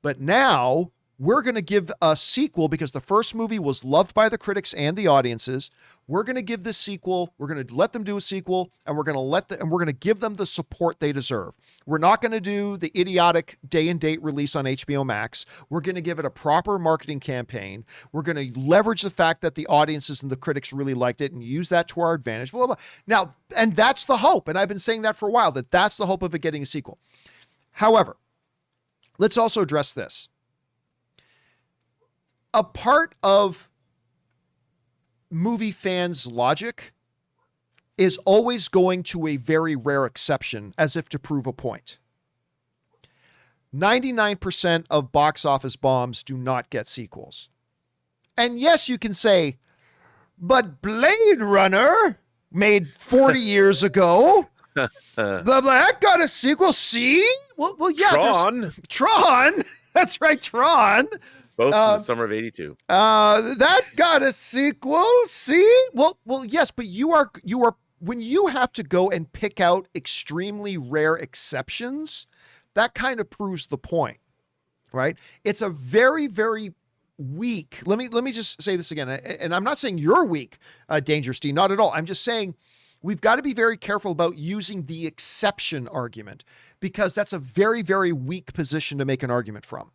[SPEAKER 1] But now we're going to give a sequel because the first movie was loved by the critics and the audiences. We're going to give this sequel. We're going to let them do a sequel, and we're going to give them the support they deserve. We're not going to do the idiotic day and date release on HBO Max. We're going to give it a proper marketing campaign. We're going to leverage the fact that the audiences and the critics really liked it and use that to our advantage. Blah, blah, blah. Now, and that's the hope. And I've been saying that for a while, that's the hope of it getting a sequel. However, let's also address this. A part of movie fans' logic is always going to a very rare exception as if to prove a point. 99% of box office bombs do not get sequels. And yes, you can say, but Blade Runner made 40 years ago, that got a sequel. See? Well, yeah. Tron. That's right, Tron.
[SPEAKER 2] Both in the summer of 82.
[SPEAKER 1] That got a sequel. See? Well, yes, but you are when you have to go and pick out extremely rare exceptions, that kind of proves the point, right? It's a very, very weak. Let me just say this again, and I'm not saying you're weak, Dangerous D, not at all. I'm just saying we've got to be very careful about using the exception argument because that's a very, very weak position to make an argument from.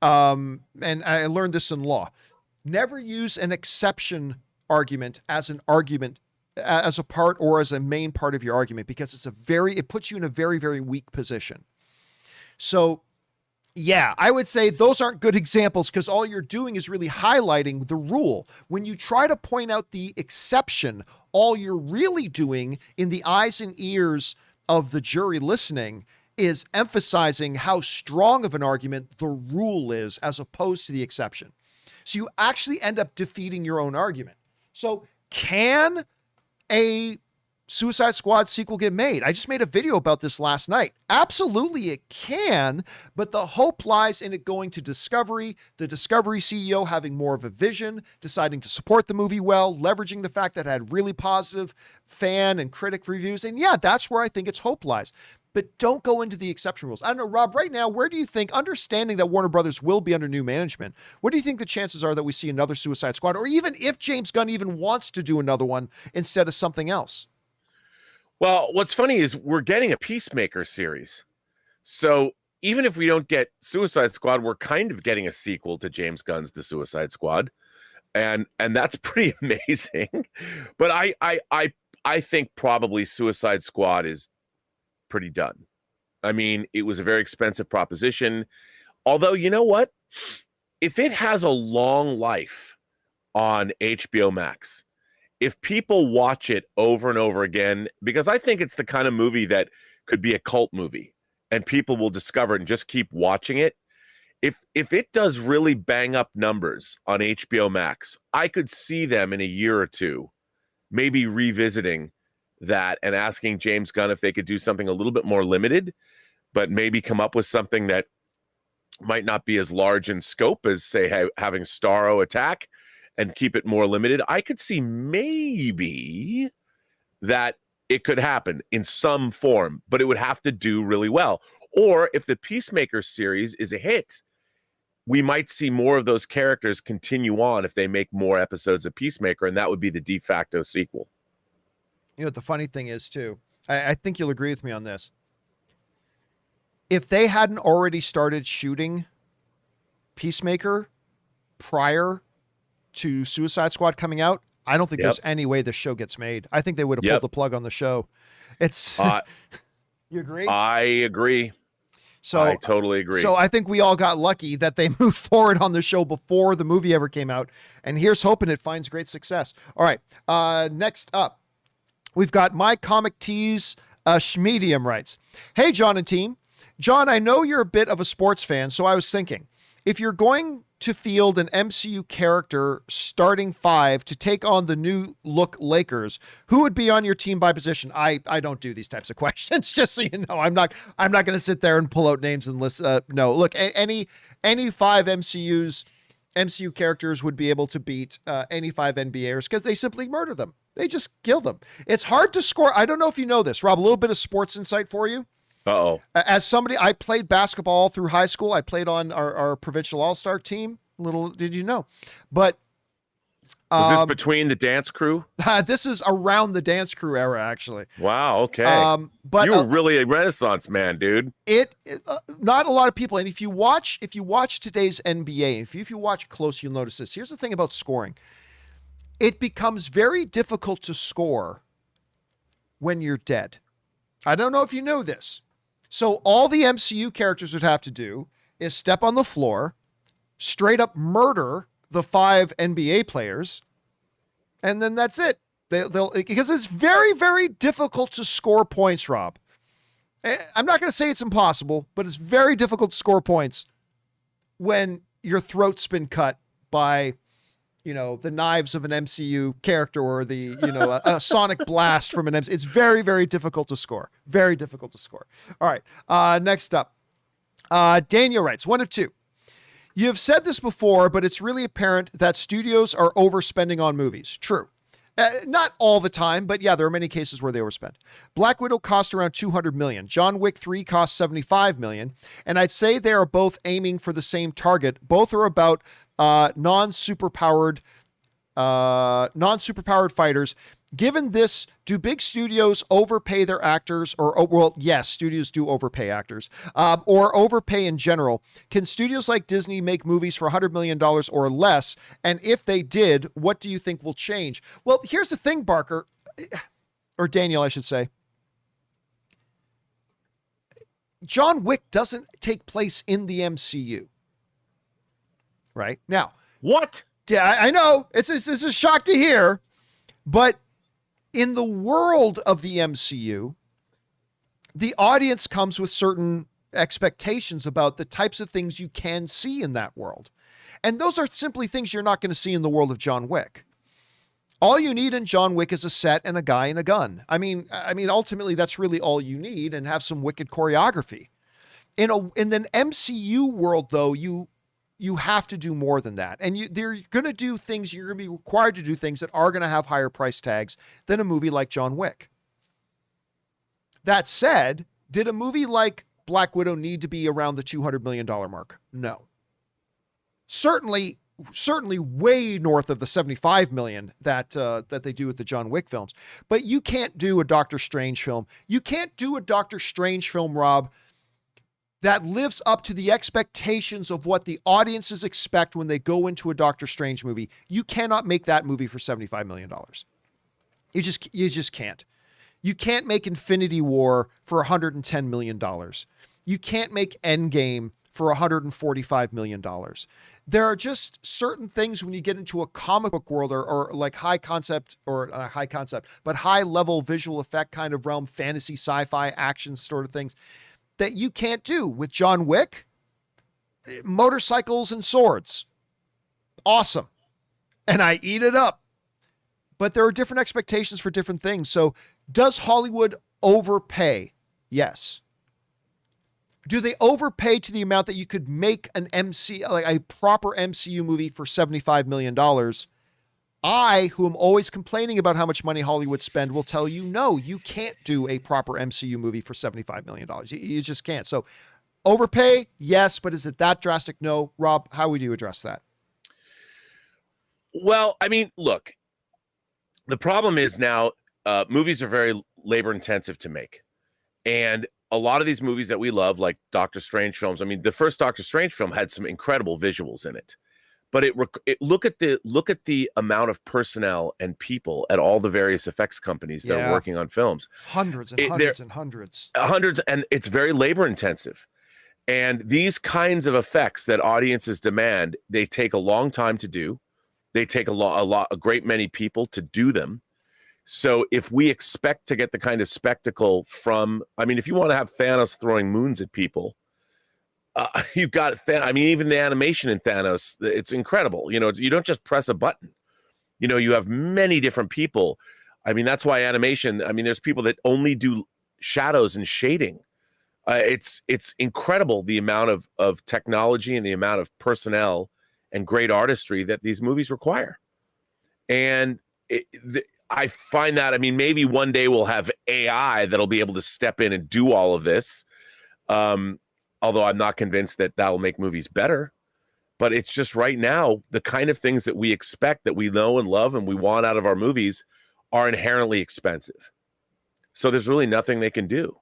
[SPEAKER 1] And I learned this in law. Never use an exception argument as an argument, as a part or as a main part of your argument, because it puts you in a very, very weak position. So yeah, I would say those aren't good examples because all you're doing is really highlighting the rule. When you try to point out the exception, all you're really doing in the eyes and ears of the jury listening is emphasizing how strong of an argument the rule is as opposed to the exception. So you actually end up defeating your own argument. So can a Suicide Squad sequel get made? I just made a video about this last night. Absolutely it can, but the hope lies in it going to Discovery, the Discovery CEO having more of a vision, deciding to support the movie well, leveraging the fact that it had really positive fan and critic reviews. And yeah, that's where I think its hope lies. But don't go into the exception rules. I don't know, Rob, right now, where do you think, understanding that Warner Brothers will be under new management, what do you think the chances are that we see another Suicide Squad, or even if James Gunn even wants to do another one instead of something else?
[SPEAKER 2] Well, what's funny is we're getting a Peacemaker series. So even if we don't get Suicide Squad, we're kind of getting a sequel to James Gunn's The Suicide Squad. And that's pretty amazing. But I think probably Suicide Squad is pretty done. I mean, it was a very expensive proposition. Although, you know what? If it has a long life on HBO Max, if people watch it over and over again, because I think it's the kind of movie that could be a cult movie and people will discover it and just keep watching it. If it does really bang up numbers on HBO Max, I could see them in a year or two, maybe revisiting that and asking James Gunn if they could do something a little bit more limited, but maybe come up with something that might not be as large in scope as, say, having Starro attack and keep it more limited. I could see maybe that it could happen in some form, but it would have to do really well. Or if the Peacemaker series is a hit, we might see more of those characters continue on if they make more episodes of Peacemaker, and that would be the de facto sequel.
[SPEAKER 1] You know what the funny thing is, too? I think you'll agree with me on this. If they hadn't already started shooting Peacemaker prior to Suicide Squad coming out, I don't think there's any way the show gets made. I think they would have pulled the plug on the show. It's you agree?
[SPEAKER 2] I agree.
[SPEAKER 1] So
[SPEAKER 2] I totally agree.
[SPEAKER 1] So I think we all got lucky that they moved forward on the show before the movie ever came out. And here's hoping it finds great success. All right. Next up, we've got My Comic Tees Schmedium writes, "Hey, John and team. John, I know you're a bit of a sports fan, so I was thinking, if you're going to field an MCU character starting five to take on the new look Lakers, who would be on your team by position?" I don't do these types of questions, just so you know. I'm not going to sit there and pull out names and list. No, look, any five MCUs MCU characters would be able to beat any 5 NBAers because they simply murder them. They just kill them. It's hard to score. I don't know if you know this, Rob, a little bit of sports insight for you.
[SPEAKER 2] Uh-oh.
[SPEAKER 1] As somebody, I played basketball all through high school. I played on our provincial all-star team. Little did you know. But
[SPEAKER 2] was this between the dance crew?
[SPEAKER 1] This is around the dance crew era, actually.
[SPEAKER 2] Wow, okay.
[SPEAKER 1] But
[SPEAKER 2] you were really a Renaissance man, dude.
[SPEAKER 1] Not a lot of people. And if you watch today's NBA, if you watch close, you'll notice this. Here's the thing about scoring. It becomes very difficult to score when you're dead. I don't know if you know this. So all the MCU characters would have to do is step on the floor, straight up murder the 5 NBA players, and then that's it. They'll because it's very, very difficult to score points, Rob. I'm not going to say it's impossible, but it's very difficult to score points when your throat's been cut by, the knives of an MCU character or the, a sonic blast from an MCU. It's very, very difficult to score. Very difficult to score. All right. Next up, Daniel writes, 1 of 2. You have said this before, but it's really apparent that studios are overspending on movies. True. Not all the time, but yeah, there are many cases where they overspend. Black Widow cost around $200 million. John Wick 3 cost $75 million. And I'd say they are both aiming for the same target. Both are about non-superpowered fighters. Given this, do big studios overpay their actors yes, studios do overpay actors, or overpay in general? Can studios like Disney make movies for $100 million or less? And if they did, what do you think will change? Well, here's the thing, Barker, or Daniel, I should say. John Wick doesn't take place in the MCU. Right? Now.
[SPEAKER 2] What?
[SPEAKER 1] Yeah, I know. It's a shock to hear, but in the world of the MCU, the audience comes with certain expectations about the types of things you can see in that world. And those are simply things you're not going to see in the world of John Wick. All you need in John Wick is a set and a guy and a gun. I mean, ultimately that's really all you need, and have some wicked choreography. In the MCU world, though, you have to do more than that. And they're going to do things, you're going to be required to do things that are going to have higher price tags than a movie like John Wick. That said, did a movie like Black Widow need to be around the $200 million mark? No. Certainly way north of the $75 million that they do with the John Wick films. But you can't do a Doctor Strange film. You can't do a Doctor Strange film, Rob, that lives up to the expectations of what the audiences expect when they go into a Doctor Strange movie. You cannot make that movie for $75 million. You just can't. You can't make Infinity War for $110 million. You can't make Endgame for $145 million. There are just certain things when you get into a comic book world or like high concept, or not high concept, but high level visual effect kind of realm, fantasy, sci-fi, action sort of things, that you can't do with John Wick. Motorcycles and swords. Awesome. And I eat it up. But there are different expectations for different things. So does Hollywood overpay? Yes. Do they overpay to the amount that you could make like a proper MCU movie for $75 million? I, who am always complaining about how much money Hollywood spend, will tell you, no, you can't do a proper MCU movie for $75 million. You just can't. So overpay, yes, but is it that drastic? No. Rob, how would you address that?
[SPEAKER 2] Well, I mean, look, the problem is now movies are very labor intensive to make. And a lot of these movies that we love, like Doctor Strange films, I mean, the first Doctor Strange film had some incredible visuals in it. But look at the amount of personnel and people at all the various effects companies that are working on films.
[SPEAKER 1] Hundreds and hundreds.
[SPEAKER 2] Hundreds, and it's very labor intensive. And these kinds of effects that audiences demand, they take a long time to do. They take a great many people to do them. So if we expect to get the kind of spectacle from, I mean, if you want to have Thanos throwing moons at people, you've got, even the animation in Thanos, it's incredible. You don't just press a button. You have many different people. I mean, that's why animation, there's people that only do shadows and shading. It's incredible the amount of technology and the amount of personnel and great artistry that these movies require. And I find that, I mean, maybe one day we'll have AI that'll be able to step in and do all of this. Although I'm not convinced that that'll make movies better. But it's just right now, the kind of things that we expect, that we know and love and we want out of our movies are inherently expensive. So there's really nothing they can do.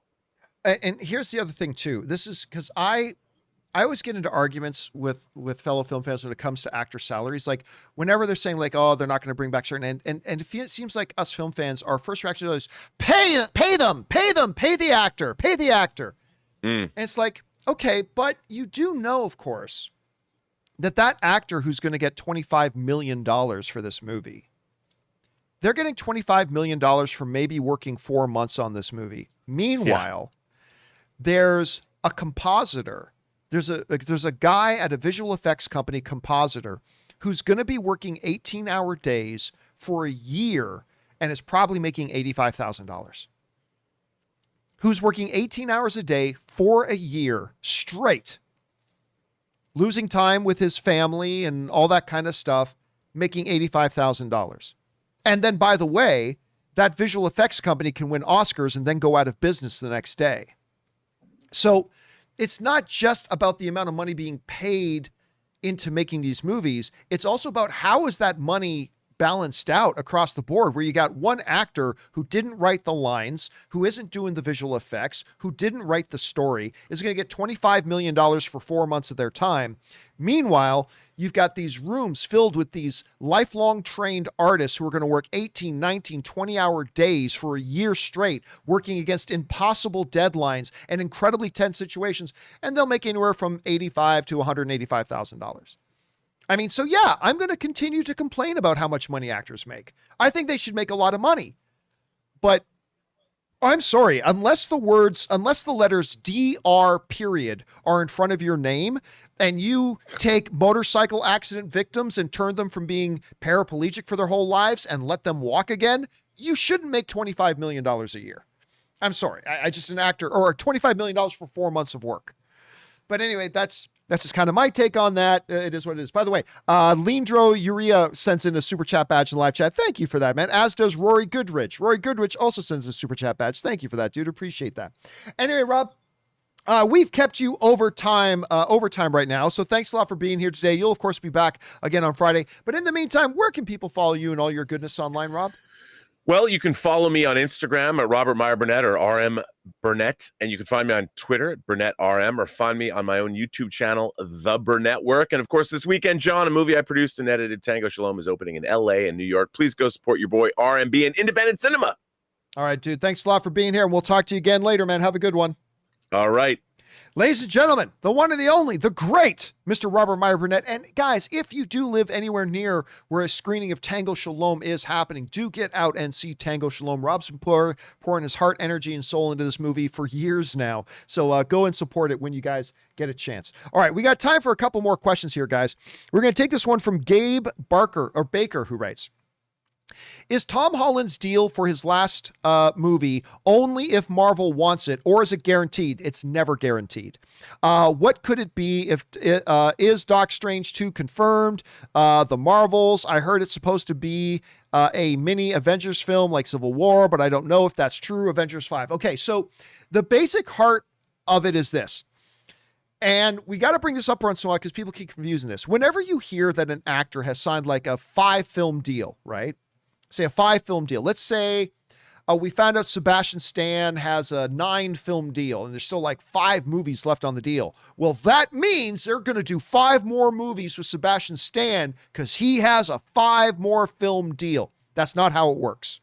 [SPEAKER 1] And here's the other thing too. This is because I always get into arguments with fellow film fans when it comes to actor salaries. Like whenever they're saying like, oh, they're not going to bring back certain, and it seems like us film fans, our first reaction is pay the actor. And it's like, okay, but you do know, of course, that actor who's going to get $25 million for this movie, they're getting $25 million for maybe working 4 months on this movie. Meanwhile, there's a compositor. There's a guy at a visual effects company, compositor, who's going to be working 18-hour days for a year and is probably making $85,000. Who's working 18 hours a day for a year straight, losing time with his family and all that kind of stuff, making $85,000. And then, by the way, that visual effects company can win Oscars and then go out of business the next day. So it's not just about the amount of money being paid into making these movies. It's also about how is that money balanced out across the board, where you got one actor who didn't write the lines, who isn't doing the visual effects, who didn't write the story, is going to get $25 million for 4 months of their time. Meanwhile, you've got these rooms filled with these lifelong trained artists who are going to work 18, 19, 20-hour days for a year straight, working against impossible deadlines and incredibly tense situations, and they'll make anywhere from $85,000 to $185,000. I mean, so yeah, I'm going to continue to complain about how much money actors make. I think they should make a lot of money. But I'm sorry, unless the letters DR period are in front of your name, and you take motorcycle accident victims and turn them from being paraplegic for their whole lives and let them walk again, you shouldn't make $25 million a year. I'm sorry. I just an actor, or $25 million for 4 months of work. But anyway, that's just kind of my take on that. It is what it is. By the way, Leandro Urea sends in a super chat badge in live chat. Thank you for that, man. As does Rory Goodrich. Rory Goodrich also sends a super chat badge. Thank you for that, dude. Appreciate that. Anyway, Rob, we've kept you overtime right now. So thanks a lot for being here today. You'll of course be back again on Friday. But in the meantime, where can people follow you and all your goodness online, Rob?
[SPEAKER 2] Well, you can follow me on Instagram at Robert Meyer Burnett or RM Burnett, and you can find me on Twitter at Burnett RM, or find me on my own YouTube channel, The Burnett Work. And of course, this weekend, John, a movie I produced and edited, Tango Shalom, is opening in LA and New York. Please go support your boy RMB and independent cinema.
[SPEAKER 1] All right, dude. Thanks a lot for being here, and we'll talk to you again later, man. Have a good one.
[SPEAKER 2] All right.
[SPEAKER 1] Ladies and gentlemen, the one and the only, the great Mr. Robert Meyer Burnett. And guys, if you do live anywhere near where a screening of Tango Shalom is happening, do get out and see Tango Shalom. Rob's been pouring his heart, energy, and soul into this movie for years now. So go and support it when you guys get a chance. All right, we got time for a couple more questions here, guys. We're going to take this one from Gabe Baker, who writes, is Tom Holland's deal for his last movie only if Marvel wants it, or is it guaranteed? It's never guaranteed. What could it be if is Doc Strange 2 confirmed? The Marvels, I heard it's supposed to be a mini Avengers film like Civil War, but I don't know if that's true. Avengers 5. Okay, so the basic heart of it is this. And we got to bring this up once in a while because people keep confusing this. Whenever you hear that an actor has signed like a 5-film deal, right? Say a 5-film deal. Let's say we found out Sebastian Stan has a 9-film deal and there's still like 5 movies left on the deal. Well, that means they're going to do 5 more movies with Sebastian Stan because he has a 5 more film deal. That's not how it works.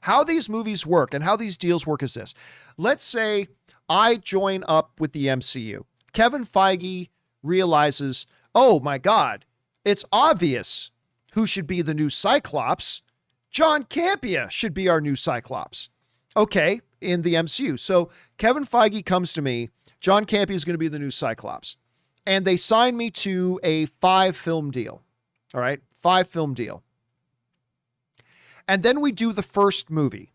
[SPEAKER 1] How these movies work and how these deals work is this. Let's say I join up with the MCU. Kevin Feige realizes, oh my God, it's obvious who should be the new Cyclops. John Campea should be our new Cyclops. Okay, in the MCU. So Kevin Feige comes to me, John Campea is going to be the new Cyclops. And they sign me to a 5-film deal. All right, 5-film deal. And then we do the first movie.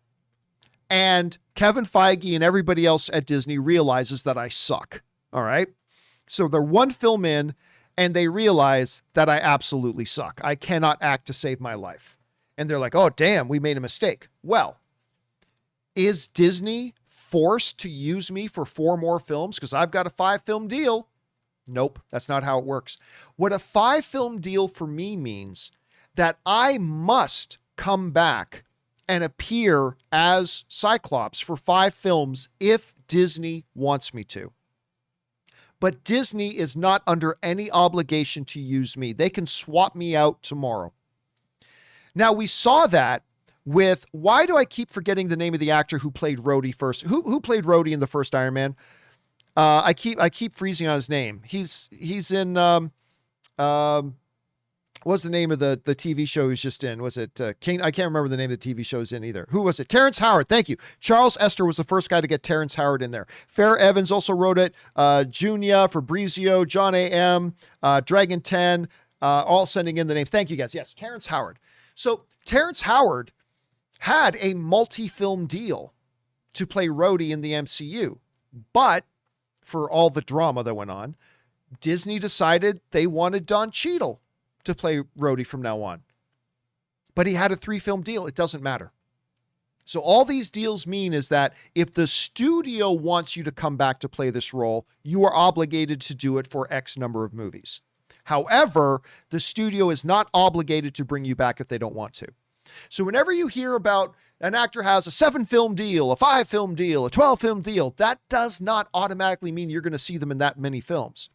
[SPEAKER 1] And Kevin Feige and everybody else at Disney realizes that I suck. All right. So they're 1 film in, and they realize that I absolutely suck. I cannot act to save my life. And they're like, oh, damn, we made a mistake. Well, is Disney forced to use me for 4 more films because I've got a 5-film deal? Nope, that's not how it works. What a 5-film deal for me means that I must come back and appear as Cyclops for 5 films if Disney wants me to. But Disney is not under any obligation to use me. They can swap me out tomorrow. Now, we saw that with, why do I keep forgetting the name of the actor who played Rhodey first? Who played Rhodey in the first Iron Man? I keep freezing on his name. He's in, what's the name of the TV show he's just in? Was it King? I can't remember the name of the TV show he's in either. Who was it? Terrence Howard. Thank you. Charles Esther was the first guy to get Terrence Howard in there. Fair Evans also wrote it. Junia, Fabrizio, John A.M., Dragon 10, all sending in the name. Thank you guys. Yes, Terrence Howard. So Terrence Howard had a multi-film deal to play Rhodey in the MCU, but for all the drama that went on, Disney decided they wanted Don Cheadle to play Rhodey from now on. But he had a 3-film deal. It doesn't matter. So all these deals mean is that if the studio wants you to come back to play this role, you are obligated to do it for X number of movies. However, the studio is not obligated to bring you back if they don't want to. So whenever you hear about an actor has a 7-film deal, a 5-film deal, a 12-film deal, that does not automatically mean you're going to see them in that many films.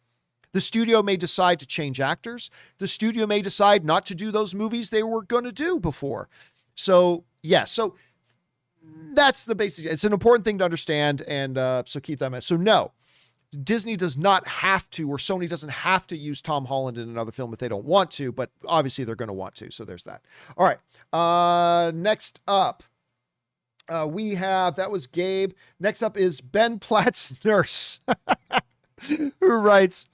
[SPEAKER 1] The studio may decide to change actors. The studio may decide not to do those movies they were going to do before. So, yeah, so that's the basic. It's an important thing to understand, and so keep that in mind. So, no, Disney does not have to, or Sony doesn't have to use Tom Holland in another film if they don't want to, but obviously they're going to want to. So there's that. All right. Next up, we have, that was Gabe. Next up is Ben Platt's nurse, who writes,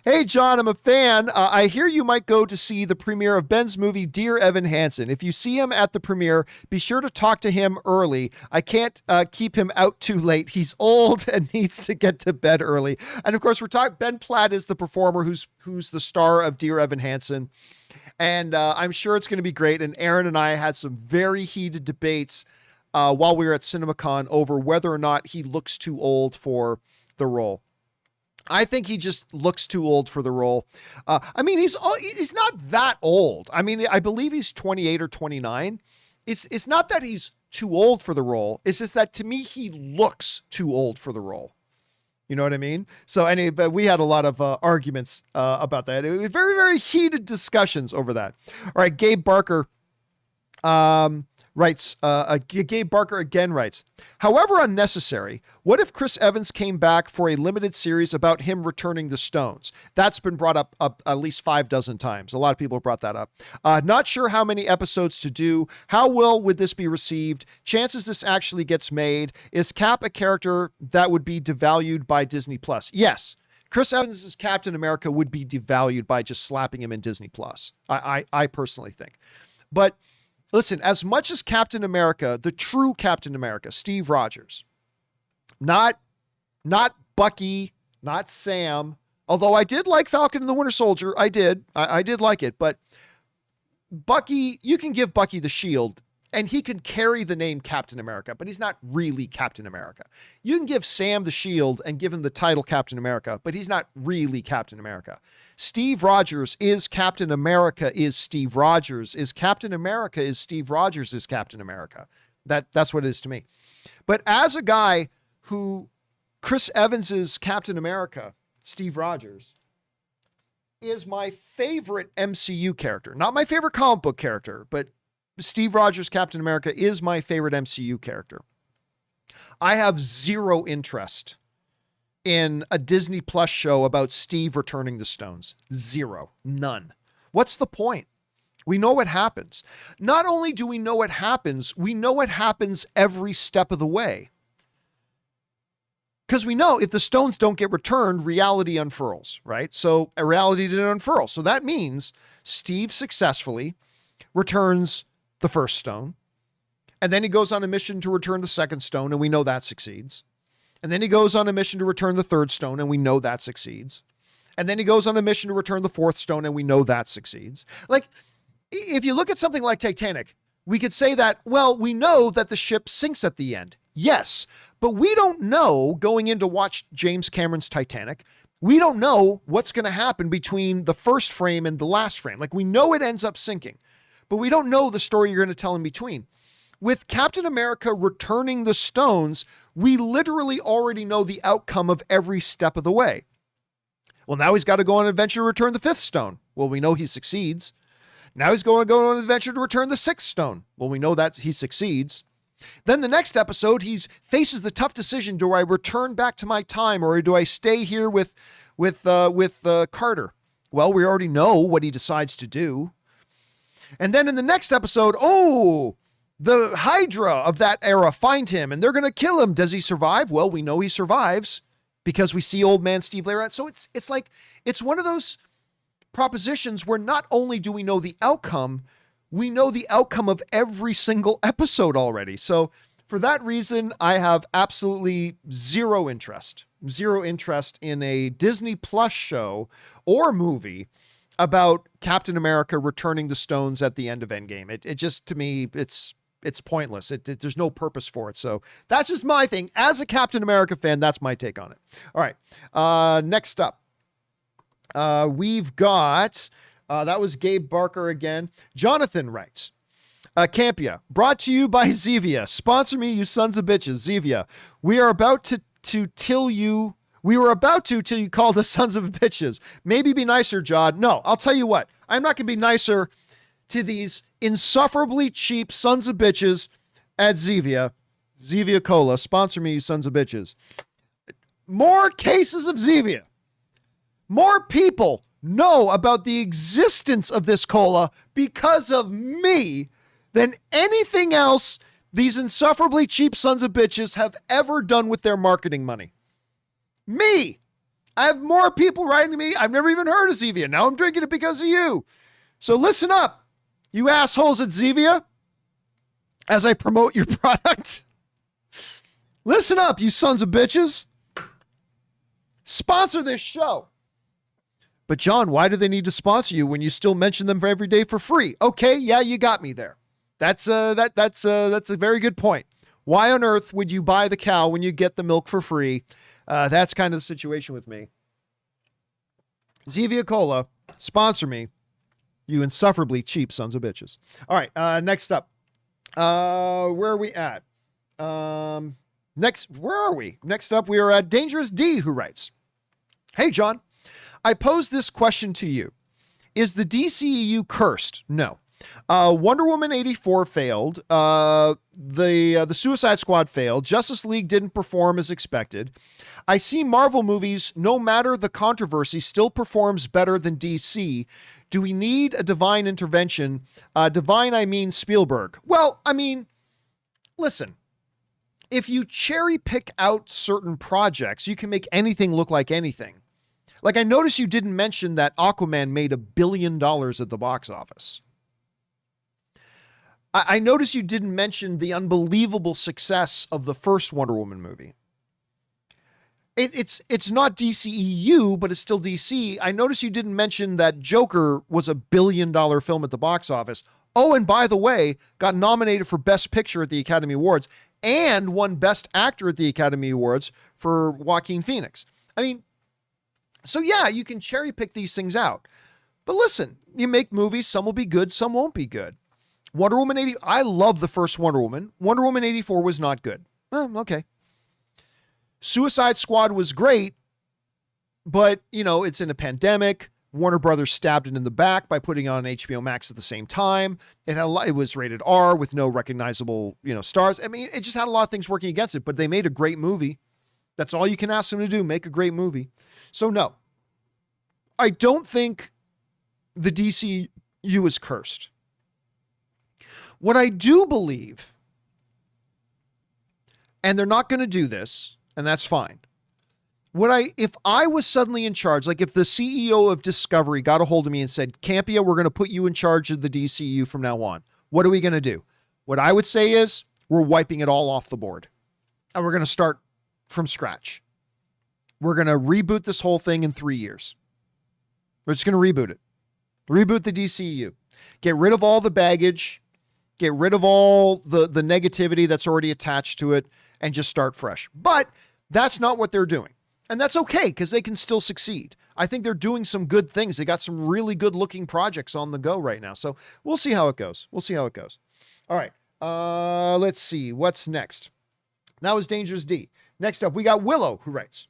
[SPEAKER 1] hey, John, I'm a fan. I hear you might go to see the premiere of Ben's movie, Dear Evan Hansen. If you see him at the premiere, be sure to talk to him early. I can't keep him out too late. He's old and needs to get to bed early. And of course, we're talking, Ben Platt is the performer who's the star of Dear Evan Hansen. And I'm sure it's going to be great. And Aaron and I had some very heated debates while we were at CinemaCon over whether or not he looks too old for the role. I think he just looks too old for the role. I mean, he's not that old. I mean, I believe he's 28 or 29. It's not that he's too old for the role. It's just that to me, he looks too old for the role. You know what I mean? So but we had a lot of arguments about that. It was very, very heated discussions over that. All right, Gabe Barker writes, Gabe Barker again writes, however unnecessary, what if Chris Evans came back for a limited series about him returning the stones? That's been brought up at least 5 dozen times. A lot of people have brought that up. Not sure how many episodes to do. How well would this be received? Chances this actually gets made. Is Cap a character that would be devalued by Disney Plus? Yes. Chris Evans as Captain America would be devalued by just slapping him in Disney Plus. I personally think. But listen, as much as Captain America, the true Captain America, Steve Rogers, not Bucky, not Sam, although I did like Falcon and the Winter Soldier. I did like it, but Bucky, you can give Bucky the shield and he can carry the name Captain America, but he's not really Captain America. You can give Sam the shield and give him the title Captain America, but he's not really Captain America. Steve Rogers is Captain America is Steve Rogers is Captain America is Steve Rogers is Captain America. That's what it is to me. But as a guy who Chris Evans's Captain America, Steve Rogers, is my favorite MCU character. Not my favorite comic book character, but Steve Rogers, Captain America, is my favorite MCU character. I have zero interest in a Disney Plus show about Steve returning the stones. Zero. None. What's the point? We know what happens. Not only do we know what happens, we know what happens every step of the way. Because we know if the stones don't get returned, reality unfurls, right? So a reality didn't unfurl. So that means Steve successfully returns the first stone. And then he goes on a mission to return the second stone, and we know that succeeds. And then he goes on a mission to return the third stone, and we know that succeeds. And then he goes on a mission to return the fourth stone, and we know that succeeds. Like, if you look at something like Titanic, we could say that, well, we know that the ship sinks at the end. Yes, but we don't know, going in to watch James Cameron's Titanic, we don't know what's going to happen between the first frame and the last frame. Like, we know it ends up sinking, but we don't know the story you're going to tell in between. With Captain America returning the stones, we literally already know the outcome of every step of the way. Well, now he's got to go on an adventure to return the fifth stone. Well, we know he succeeds. Now he's going to go on an adventure to return the sixth stone. Well, we know that he succeeds. Then the next episode, he faces the tough decision: do I return back to my time, or do I stay here with Carter? Well, we already know what he decides to do. And then in the next episode, the Hydra of that era find him, and they're going to kill him. Does he survive? Well, we know he survives because we see old man Steve Laird. So it's like, it's one of those propositions where not only do we know the outcome, we know the outcome of every single episode already. So for that reason, I have absolutely zero interest in a Disney Plus show or movie about Captain America returning the stones at the end of Endgame. It just, to me, it's pointless. There's no purpose for it. So that's just my thing. As a Captain America fan, that's my take on it. All right. Next up, we've got, that was Gabe Barker again. Jonathan writes, Campea, brought to you by Zevia. Sponsor me, you sons of bitches. Zevia, we are about to till you. We were about to till you called us sons of bitches. Maybe be nicer, Jod. No, I'll tell you what. I'm not going to be nicer to these insufferably cheap sons of bitches at Zevia. Zevia Cola. Sponsor me, you sons of bitches. More cases of Zevia. More people know about the existence of this cola because of me than anything else these insufferably cheap sons of bitches have ever done with their marketing money. Me. I have more people writing to me. I've never even heard of Zevia. Now I'm drinking it because of you. So listen up, you assholes at Zevia, as I promote your product. Listen up, you sons of bitches. Sponsor this show. But John, why do they need to sponsor you when you still mention them every day for free? Okay, yeah, you got me there. That's a very good point. Why on earth would you buy the cow when you get the milk for free? That's kind of the situation with me. Zevia Cola, sponsor me, you insufferably cheap sons of bitches. All right, next up. Where are we at? Where are we? Next up, we are at Dangerous D, who writes, Hey, John, I pose this question to you. Is the DCEU cursed? No. Wonder Woman 84 failed. The Suicide Squad failed. Justice League didn't perform as expected. I see Marvel movies, no matter the controversy, still performs better than DC. Do we need a divine intervention? Divine, I mean Spielberg. Well, I mean, listen, if you cherry pick out certain projects, you can make anything look like anything. Like, I noticed you didn't mention that Aquaman made $1 billion at the box office. I noticed you didn't mention the unbelievable success of the first Wonder Woman movie. It's not DCEU, but it's still DC. I noticed you didn't mention that Joker was $1 billion film at the box office. Oh, and by the way, got nominated for Best Picture at the Academy Awards and won Best Actor at the Academy Awards for Joaquin Phoenix. I mean, so yeah, you can cherry pick these things out. But listen, you make movies, some will be good, some won't be good. Wonder Woman 80, I love the first Wonder Woman. Wonder Woman 84 was not good. Okay. Suicide Squad was great, but, you know, it's in a pandemic. Warner Brothers stabbed it in the back by putting it on HBO Max at the same time. It was rated R with no recognizable, stars. I mean, it just had a lot of things working against it, but they made a great movie. That's all you can ask them to do, make a great movie. So no, I don't think the DCU is cursed. What I do believe, and they're not going to do this, and that's fine. If I was suddenly in charge, like if the CEO of Discovery got a hold of me and said, Campea, we're going to put you in charge of the DCU from now on. What are we going to do? What I would say is we're wiping it all off the board and we're going to start from scratch. We're going to reboot this whole thing in 3 years. We're just going to reboot it. Reboot the DCEU. Get rid of all the baggage. Get rid of all the negativity that's already attached to it and just start fresh. But that's not what they're doing. And that's okay because they can still succeed. I think they're doing some good things. They got some really good looking projects on the go right now. So we'll see how it goes. All right. Let's see. What's next? That was Dangerous D. Next up, we got Willow, who writes,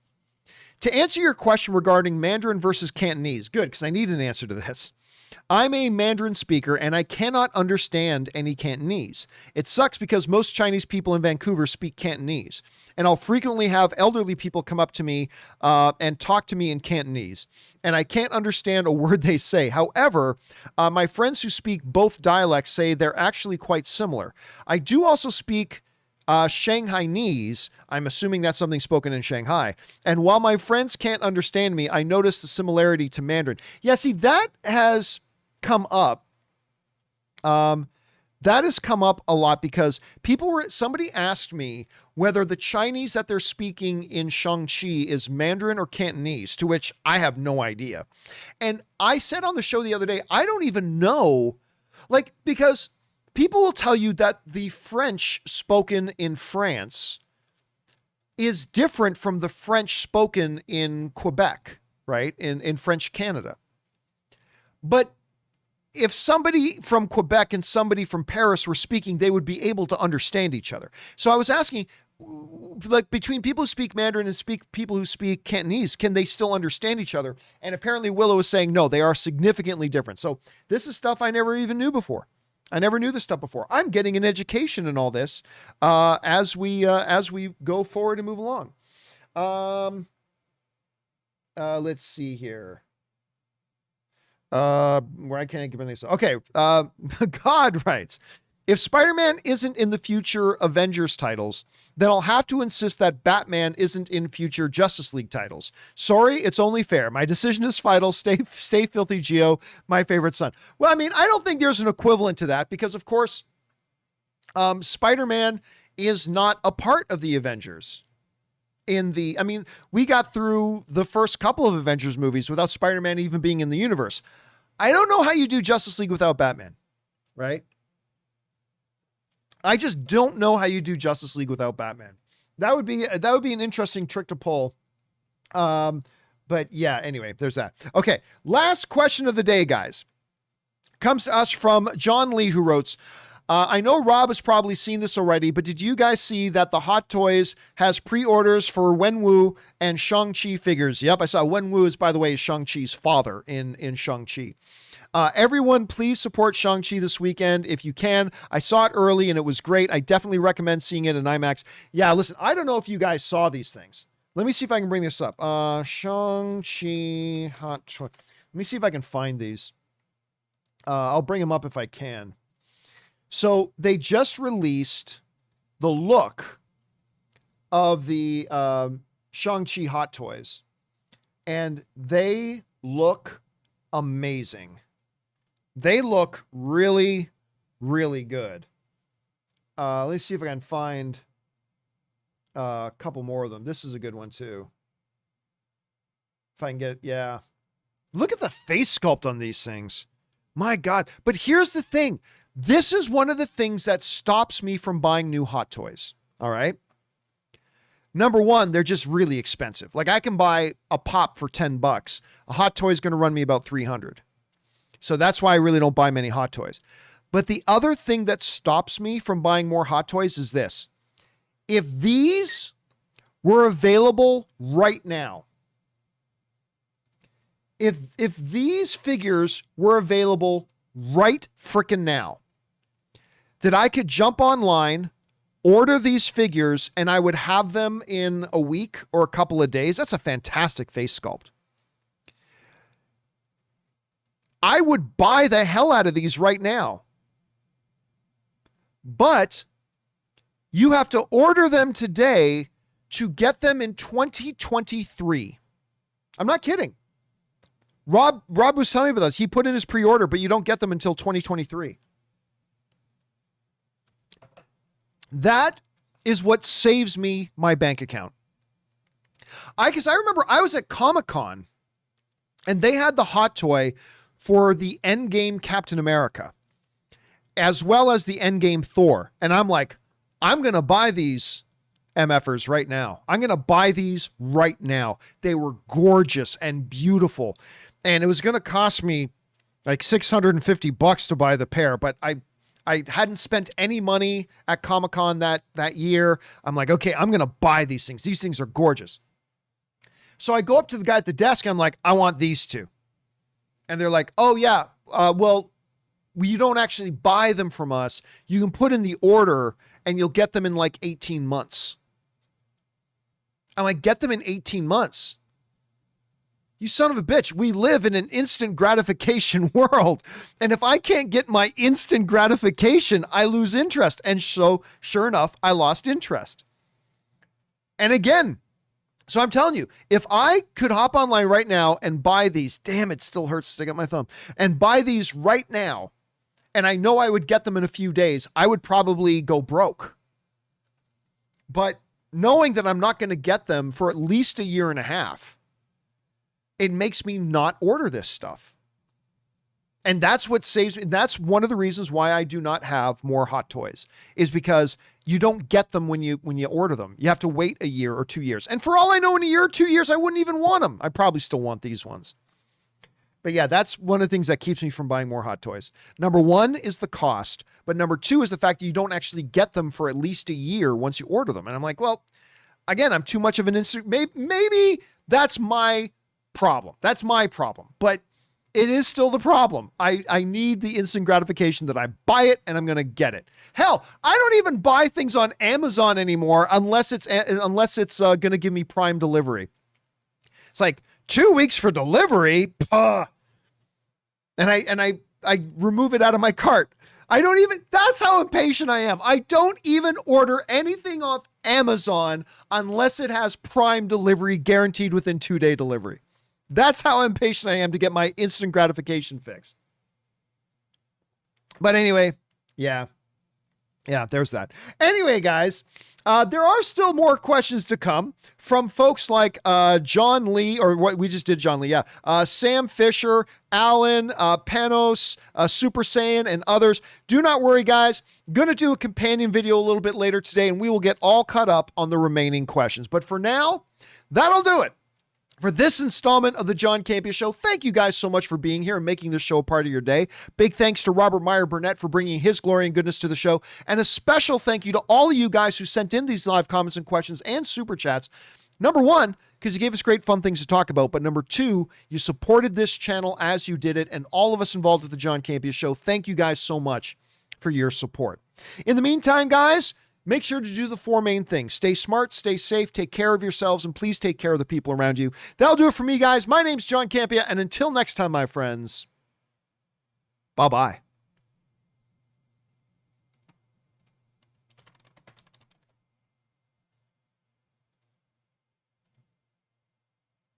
[SPEAKER 1] to answer your question regarding Mandarin versus Cantonese, good, because I need an answer to this. I'm a Mandarin speaker and I cannot understand any Cantonese. It sucks because most Chinese people in Vancouver speak Cantonese, and I'll frequently have elderly people come up to me and talk to me in Cantonese, and I can't understand a word they say. However, my friends who speak both dialects say they're actually quite similar. I do also speak Shanghainese. I'm assuming that's something spoken in Shanghai. And while my friends can't understand me, I notice the similarity to Mandarin. Yeah, see, that has come up. That has come up a lot because somebody asked me whether the Chinese that they're speaking in Shang-Chi is Mandarin or Cantonese, to which I have no idea. And I said on the show the other day, I don't even know, because people will tell you that the French spoken in France is different from the French spoken in Quebec, right? In French Canada. But if somebody from Quebec and somebody from Paris were speaking, they would be able to understand each other. So I was asking, between people who speak Mandarin and people who speak Cantonese, can they still understand each other? And apparently Willow is saying, no, they are significantly different. So this is stuff I never even knew before. I never knew this stuff before. I'm getting an education in all this as we go forward and move along. Let's see here. Where I can't give anything. Okay. God writes, if Spider-Man isn't in the future Avengers titles, then I'll have to insist that Batman isn't in future Justice League titles. Sorry, it's only fair. My decision is final. Stay filthy, Geo, my favorite son. Well, I mean, I don't think there's an equivalent to that because, of course, Spider-Man is not a part of the Avengers. We got through the first couple of Avengers movies without Spider-Man even being in the universe. I don't know how you do Justice League without Batman, right? I just don't know how you do Justice League without Batman. That would be an interesting trick to pull. But yeah, anyway, there's that. Okay. Last question of the day, guys, comes to us from John Lee, who wrote, I know Rob has probably seen this already, but did you guys see that the Hot Toys has pre-orders for Wenwu and Shang-Chi figures? Yep. I saw Wenwu is, by the way, Shang-Chi's father in Shang-Chi. Everyone, please support Shang-Chi this weekend if you can. I saw it early and it was great. I definitely recommend seeing it in IMAX. Yeah, listen, I don't know if you guys saw these things. Let me see if I can bring this up. Shang-Chi Hot Toy. Let me see if I can find these. I'll bring them up if I can. So they just released the look of the Shang-Chi Hot Toys, and they look amazing. They look really, really good. Let's see if I can find a couple more of them. This is a good one too. If I can get it. Yeah. Look at the face sculpt on these things. My God. But here's the thing. This is one of the things that stops me from buying new Hot Toys. All right. Number one, they're just really expensive. Like I can buy a pop for $10. A Hot Toy is going to run me about $300. So that's why I really don't buy many Hot Toys. But the other thing that stops me from buying more Hot Toys is this. If these were available right now, if these figures were available right frickin' now, that I could jump online, order these figures, and I would have them in a week or a couple of days, that's a fantastic face sculpt. I would buy the hell out of these right now. But you have to order them today to get them in 2023. I'm not kidding. Rob was telling me about this. He put in his pre-order, but you don't get them until 2023. That is what saves me my bank account. Because I remember I was at Comic-Con And they had the hot toy for the Endgame Captain America, as well as the Endgame Thor. And I'm like, I'm going to buy these MFers right now. I'm going to buy these right now. They were gorgeous and beautiful. And it was going to cost me like $650 to buy the pair, but I hadn't spent any money at Comic-Con that year. I'm like, okay, I'm going to buy these things. These things are gorgeous. So I go up to the guy at the desk. I'm like, I want these two. And they're like, oh yeah, well, you don't actually buy them from us. You can put in the order and you'll get them in like 18 months. I'm like, get them in 18 months. You son of a bitch. We live in an instant gratification world. And if I can't get my instant gratification, I lose interest. And so sure enough, I lost interest. And again, so I'm telling you, if I could hop online right now and buy these, damn, it still hurts to stick up my thumb, and buy these right now, and I know I would get them in a few days, I would probably go broke. But knowing that I'm not going to get them for at least a year and a half, it makes me not order this stuff. And that's what saves me. That's one of the reasons why I do not have more Hot Toys, is because you don't get them when you order them. You have to wait a year or 2 years. And for all I know, in a year or 2 years, I wouldn't even want them. I probably still want these ones. But yeah, that's one of the things that keeps me from buying more Hot Toys. Number one is the cost, but number two is the fact that you don't actually get them for at least a year once you order them. And I'm like, well, again, I'm too much of an instant. Maybe that's my problem. That's my problem, but it is still the problem. I need the instant gratification that I buy it and I'm going to get it. Hell, I don't even buy things on Amazon anymore unless it's going to give me Prime delivery. It's like 2 weeks for delivery. And I remove it out of my cart. That's how impatient I am. I don't even order anything off Amazon unless it has Prime delivery guaranteed within 2-day delivery. That's how impatient I am to get my instant gratification fix. But anyway, yeah, there's that. Anyway, guys, there are still more questions to come from folks like John Lee, or what we just did, John Lee, Sam Fisher, Alan, Panos, Super Saiyan, and others. Do not worry, guys. Going to do a companion video a little bit later today, and we will get all caught up on the remaining questions. But for now, that'll do it for this installment of the John Campea Show. Thank you guys so much for being here and making this show a part of your day. Big thanks to Robert Meyer Burnett for bringing his glory and goodness to the show. And a special thank you to all of you guys who sent in these live comments and questions and super chats. Number one, because you gave us great fun things to talk about. But number two, you supported this channel as you did it. And all of us involved with the John Campea Show, thank you guys so much for your support. In the meantime, guys, make sure to do the four main things. Stay smart, stay safe, take care of yourselves, and please take care of the people around you. That'll do it for me, guys. My name's John Campea, and until next time, my friends, bye-bye.